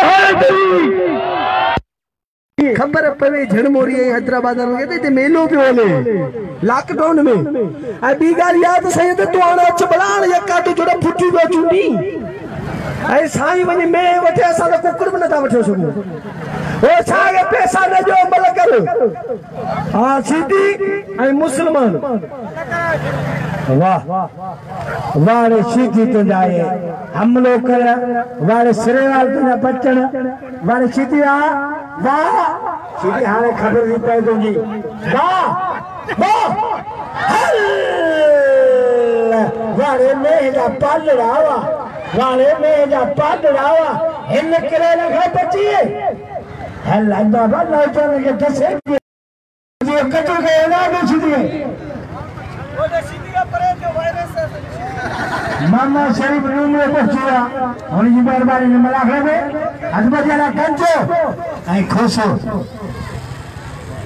S1: हैदरी खबर पवे झणमोरी हैदराबाद में ते मेलो पे होले लॉकडाउन में आ बी गाल याद सही ते तू आना अच बलाण यका तू जोड़ा फुटी गयो चूंडी ऐ साई वने में वठे असा तो कुकुर भी नथा वठो सको ओ छागे पैसा न जो मलकर हां सीधी ऐ मुसलमान वाह वाले सीधी तो जाए हमलो कर वाले सिरेवाल तो बचन वाले सीधी आ वाह सीधी हाने खबर नहीं पाई दूंगी वाह वाह वाले में जा पालड़ावा वाले में जा पालड़ावा इन करे लगा बचिए हल बाबा नौजवान के दसे ये कटो के ना में सीधी वो सीधी का परे जो वायरस से मामा शरीफ रूम में पहुंचा होनी जी मेहरबानी ने मलाखड़े में हजबत जरा कंचो ऐ खोसो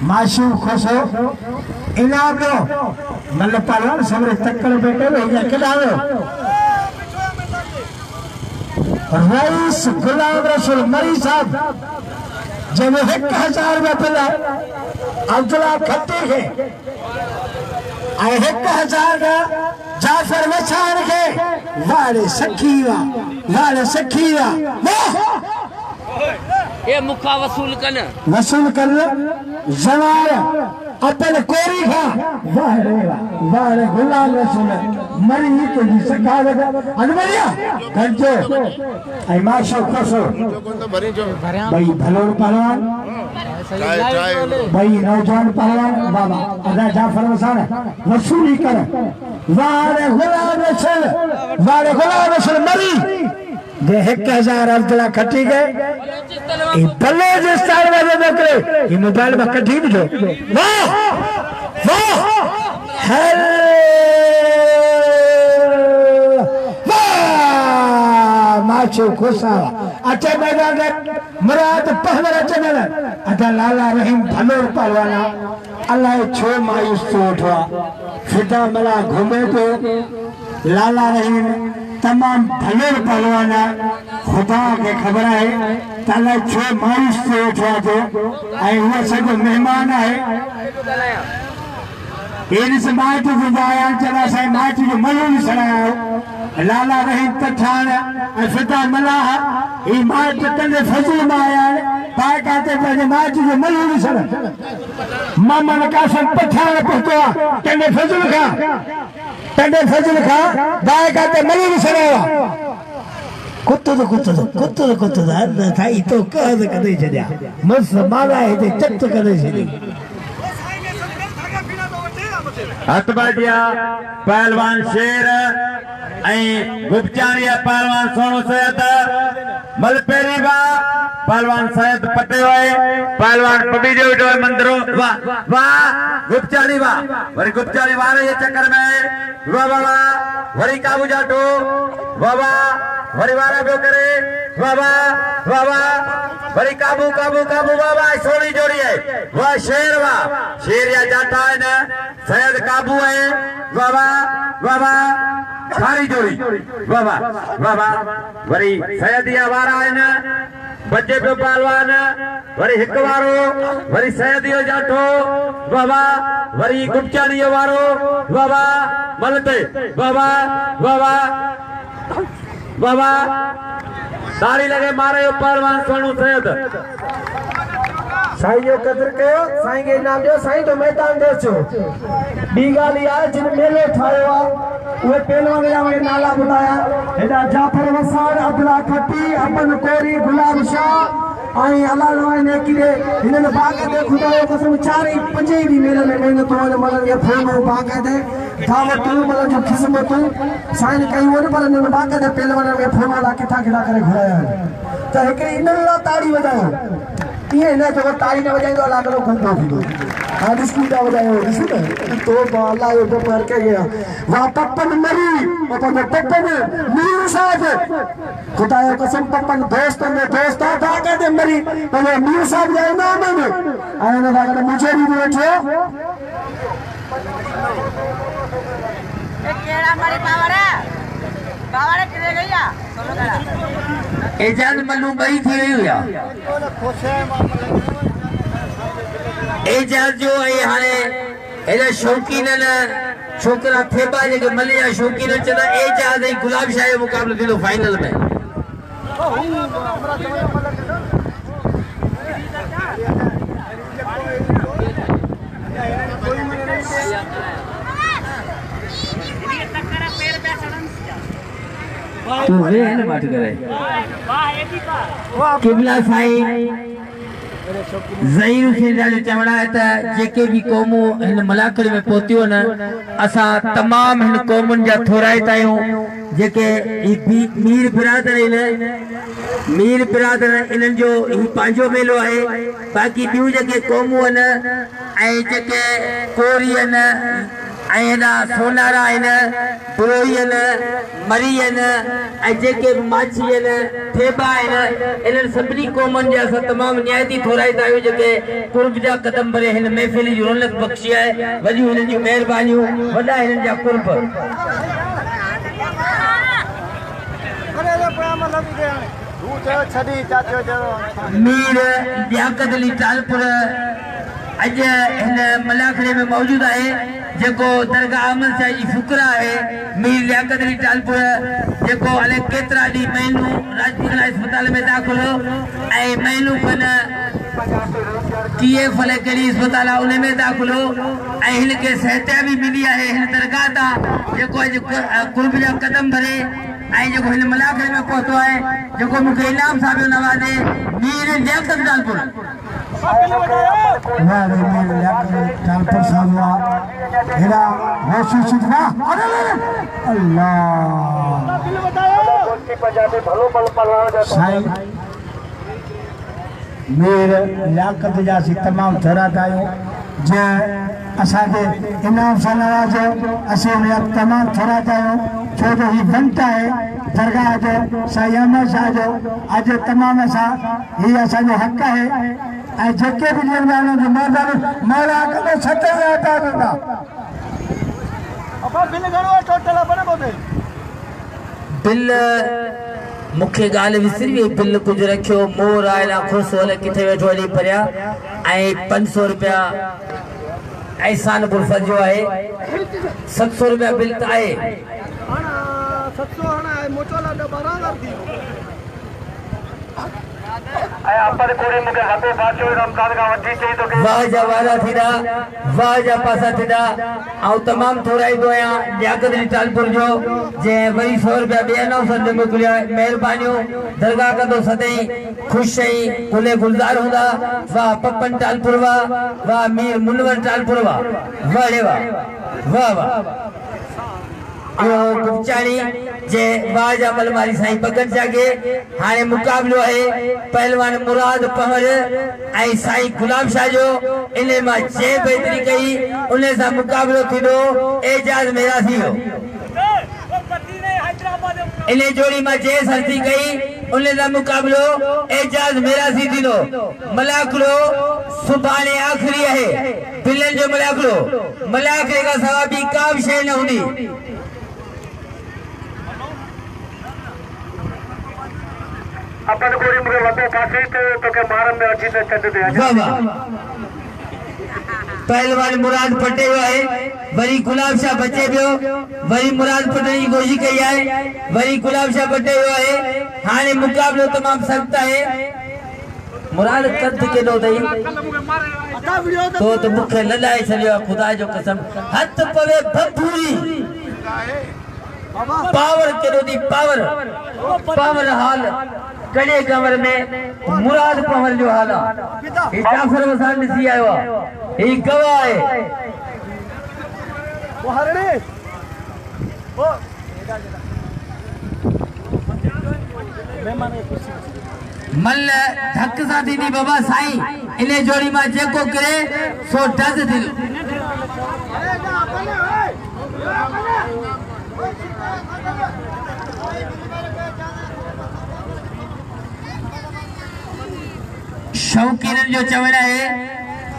S1: माशू खोसो इनाम लो मतलब पालन समरे तक्कल बेटे हो गया किलावे रईस गुलाम रसूल मरी साहब जब 1000 रुपया पिला अब्दुल्ला खट्टी के आई 1000 का जाफर मछान के वाले सखीवा
S3: ये मुखा वसूल कर
S1: जवार अपन कोरी खा वाले गुलाम रसूल मरी तो जी सखावत अनवरिया कंचो आई माशो कसो भाई भलो पहलवान भाई नौजवान पहलवान बाबा अदा जाफर मछान वसूली कर वाले गुलाम रसूल मरी दे 1000 अब्दुल्ला खट्टी गए भले जिस साल में नकरे ये मोबाइल में कटी भी जो वाह वाह हेल वाह माचो खुशा अच्छा मैदान मुराद पहवर अच्छा मैदान अदा लाला रहीम भलो पहलवाना अल्लाह छो मायूस तो उठवा फिदा मला घूमे तो लाला रहीम तमाम भले पहलवान खुदा के खबर है ताला छो मायूस से उठा जो आई हुआ सब मेहमान है इन से माट गुजाया चला से माट जो मलून सराया लाला रहीम पठान फिदा मलाह ई माट तने फजल माया पाए कहते पहले माट जो मलून सरा मामन कासम पठान पहुंचा तने फजल खा बाय कहते मलून सराया कुत्तो दा थाई तो कद कदे छड्या मस माला है ते चट कदे छडी
S7: हथबाजिया पहलवान शेर गुपचारिया पहलवान सोनू सैयद मलपेरी बा पहलवान सैयद पटे हुए पहलवान पबीजे उठे मंदिरों वाह वाह गुपचारी वाह वरी गुपचारी वाले ये चक्कर में वाह वाह वरी काबू जाटो वाह वाह वरी वाला क्यों करे वाह वाह वाह वरी काबू काबू काबू वाह वाह सोनी जोड़ी है वाह शेर या जाटा है ना सैयद काबू है वाह वाह सारी जोड़ी वाह वाह वरी सैयद या वारा है ना बच्चे पे पहलवान वरी हिक वारो वरी सैयदियो जाठो बाबा वरी गुपचारी वारो बाबा मलते बाबा बाबा बाबा दाढ़ी लगे मारे पहलवान सोनू सैयद
S1: साईं जो कदर कयो साईं के इनाम जो साईं तो मैदान दे छो बी गाली आ जिन मेलो ठायो वो पहलवान जा वे नाला बुलाया हेदा जाफर वसार अब्दुल्ला खट्टी अमन कोरी गुलाब शाह आई अल्लाह ने किरे इन्हें बाग दे खुदा कसम चार पंजे दी मेरे में मैंने तो मतलब ये फोन बाग दे दावत तू मतलब जो किस्मत साईं कई वो ने पर ने बाग दे पहलवान में फोन ला के था करे घुराया तो एकरी इनला ताड़ी बजायो ये ना तो ताली ना बजाएंगे अल्लाह करो घूमता फिर हां स्कूल का बजाए सुन तो बाला ये तो मार के गया वहां पप्पन मरी पप्पन मीर साहब खुदा की कसम पप्पन दोस्त था के मरी पहले मीर साहब जाए ना मैंने आया ना लगा मुझे भी बैठो
S6: एक केड़ा मारी बावरे किरे गईया सोलो करा
S3: एजाज मनु बई थी रही हुआ एजाज जो है हाने एजा शौकीन न छोकरा थेबा जे मलिया शौकीन चला एजाज ए गुलाब शाह मुकाबले दिलो फाइनल में तो वे है ना बात करे किबला साईं ज़हीर खे जो चवणा है त जेके भी क़ौमूं हिन मलाकड़ में पहुतियो न असां तमाम हिन क़ौमुनि जा थोराइता आहियूं जेके मीर बिरादर इन्हनि जो ही पंहिंजो मेलो आहे बाक़ी ॿियूं जेके क़ौमूं आहिनि ऐं जेके कोरी आहिनि ऐं हेॾा सोनारा आहिनि बुरोई आहिनि मरी आहिनि ऐं जेके बि माछी आहिनि थेबा आहिनि इन्हनि सभिनी क़ौमुनि जा असां तमामु निहायती थोराईंदा आहियूं जेके कुर्ब जा क़दम भरे हिन महफ़िल जी रौनक बख़्शी आहे वॾियूं हिननि जूं महिरबानियूं वॾा हिननि जा कुर्ब मीर लियाकत अली टालपुर अज इन मलाखड़े में मौजूद है जो दरगाह अहमद शाह जी फुकरा है मीर लियाकत अली टालपुर जो अले केतरा डी महीनू राजपुरा अस्पताल में दाखिल हो महीनू खन TF वाले कड़ी अस्पताल उन में दाखिल हो इनके सहतिया भी मिली है इन दरगाह ता जो कुर्ब जा कदम भरे जो इन मलाखड़े में पहुंचो है जो मुझे इनाम साहब नवाजे मीर लियाकत टालपुर
S1: मेरे लियाकत जासी तमाम थोरात आयो जे असाके इनाम से नवाजो असे तमाम थोरात आयो छो जो ही बनता है दरगाह जो साईं अहमद शाह जो आज तमाम असा ही असा जो हक है जेके भी निर्माणों जो मैदान मौला कदे छते आता देता
S3: बिल मुख्य गाल विसरी वे बिल कुछ रखियो मोर आयला खुश होले किथे वेठो हली परिया 500 रुपया ऐसान बुलफत जो है 700 रुपया बिल आए
S6: 700 है मोचोला डबरा कर दी
S3: वाह जा वारा थीदा वाह जा पासा थीदा आउ तमाम थोराई दो या लियाकत टालपुर जो जे वरी 100 रुपया बे 900 दे मोकलिया मेहरबानियो दरगाह का दो सदई खुश सही कुले गुलजार हुदा वाह पपन टालपुर वाह मीर मुनवर टालपुर वाह रे वाह वाह गुपचाणी जे बाज अमल मारी साईं बगन जागे हाने मुकाबलो है पहलवान मुराद पहर आई साईं गुलाम शाह जो इने मा जे बेहतरी कई उने सा मुकाबलो थीदो एजाज मेरा थियो इने जोड़ी मा जे सरती कई उने सा मुकाबलो एजाज मेरा सी थीदो मलाकलो सुभाने आखिरी है बिलन जो मलाकले का सवाबी काब शे न हुंदी
S6: अपन कोरी मुके वतो फासी तो के मारन में अच्छी से चंद दे
S3: पहलवान मुराद पटे है वरी गुलाब शाह बचे पियो वरी मुराद पटने की कोशिश कई है वरी गुलाब शाह बटे है हाने मुकाबलो तमाम सख्त है मुराद कद के दो दई तो मुखे ललाए छलियो खुदा जो कसम हथ पवे भभूरी पावर के दो दी पावर हाल कड़े कमर में मुराद पवर जो हाला ये जाफर वसान सी आयो ये गवाह है
S6: वो हरणे ओ मेहमान कुर्सी
S3: मल धक सा दीदी बाबा साईं इने जोड़ी मा जेको करे सो डज दिल शौकीन जो चवण है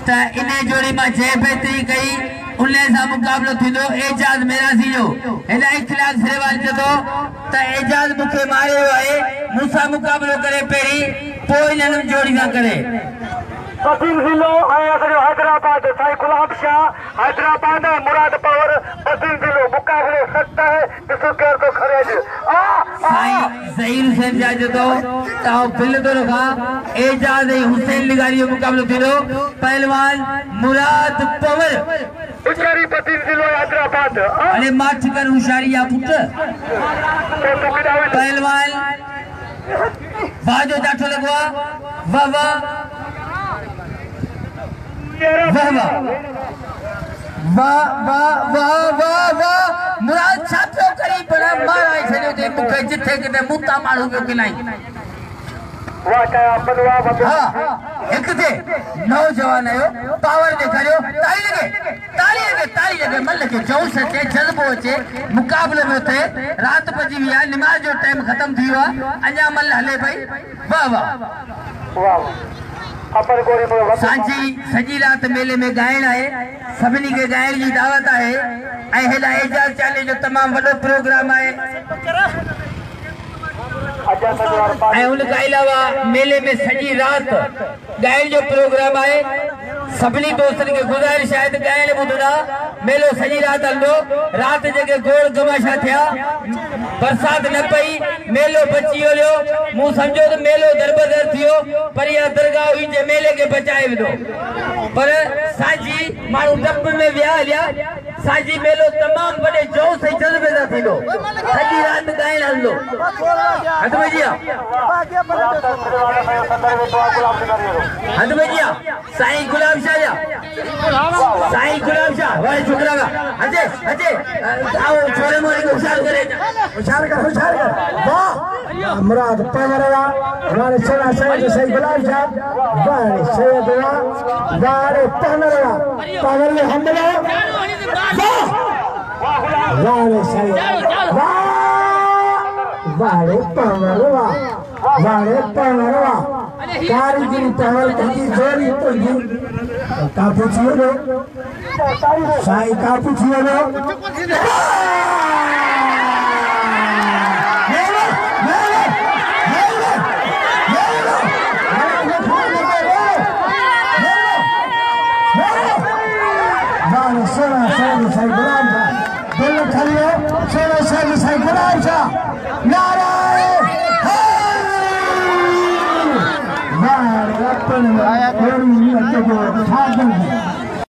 S3: त इने जोड़ी मा जे बेहतरी कई उन्ने सा मुकाबलो थींदो एजाज मेरासी जो हेदा इखलाक सेवाल जदो त एजाज मुखे मारे है मूसा मुकाबलो करे पेरी पोइ इनन जोड़ी ना करे
S6: बसिल जिलो हैदराबाद साईं गुलाब शाह हैदराबाद मुराद पावर बसिल जिलो मुकाबलो सख्त है दिसो केर तो खरे
S3: साईं ज़हीर हुसैन जा जदो ताओ बिल तो रखा एजाज हुसैन लिगारी मुकाबलो थींदो पहलवान मुराद पावर
S6: उचारी बसिल जिलो हैदराबाद
S3: अरे माठ कर होशियारी या पुट पहलवान बाजो जाठो लगवा वाह वाह वाह मुराद छापो करी बड़ा मारा छयो ते मुखे जिथे किते मुता मारू के किलाई
S6: वाह का बदवा बदवा
S3: हां एक थे नौजवान आयो पावर दिखायो ताली लगे मन के जोश अचे जज्बो अचे मुकाबले में थे रात बजी विया नमाज जो टाइम खत्म थी हुआ अजा मल हले भाई वाह
S6: वाह अपन कोरी में
S3: सांची सजी रात मेले में गायन है सभी के गायन की दावत है हेला एजाज चाले जो तमाम बड़ो प्रोग्राम है उनके अलावा मेले में सजी रात गायन जो प्रोग्राम है सभी दोस्तन के गुजारिश है गायन बुधना मेलो सजी रात हलो रात जगह गोल गमाशा थिया बरसात न पई मेलो बची हो मु समझो तो मेलो दरबदर थियो पर या दरगाह हुई जे मेले के बचाए विदो पर साजी मारू डब में विया लिया साजी मेलो तमाम बड़े जो से जज्बे दा थीलो सजी रात गायन हलो हद भैया साईं गुलाब शाह जा साईं गुलाब शाह वाले छोकरा का अजय आओ छोरे मोरे को होशियार कर
S1: वाह मुराद पावरवा वाले सोना सैयद सही गुलाब शाह वाले सैयद वाले पावर में हमला वाले सैयद वाले पावरवा कारीगिरी पावर की जोड़ी तो काफी छियो साईं काफी छियो हाल सोना साइड साइड गुलाम जा दिल खलियो सोना साइड साइड गुलाम जा नाराए वाह अपन आया कोई नहीं तो छाड़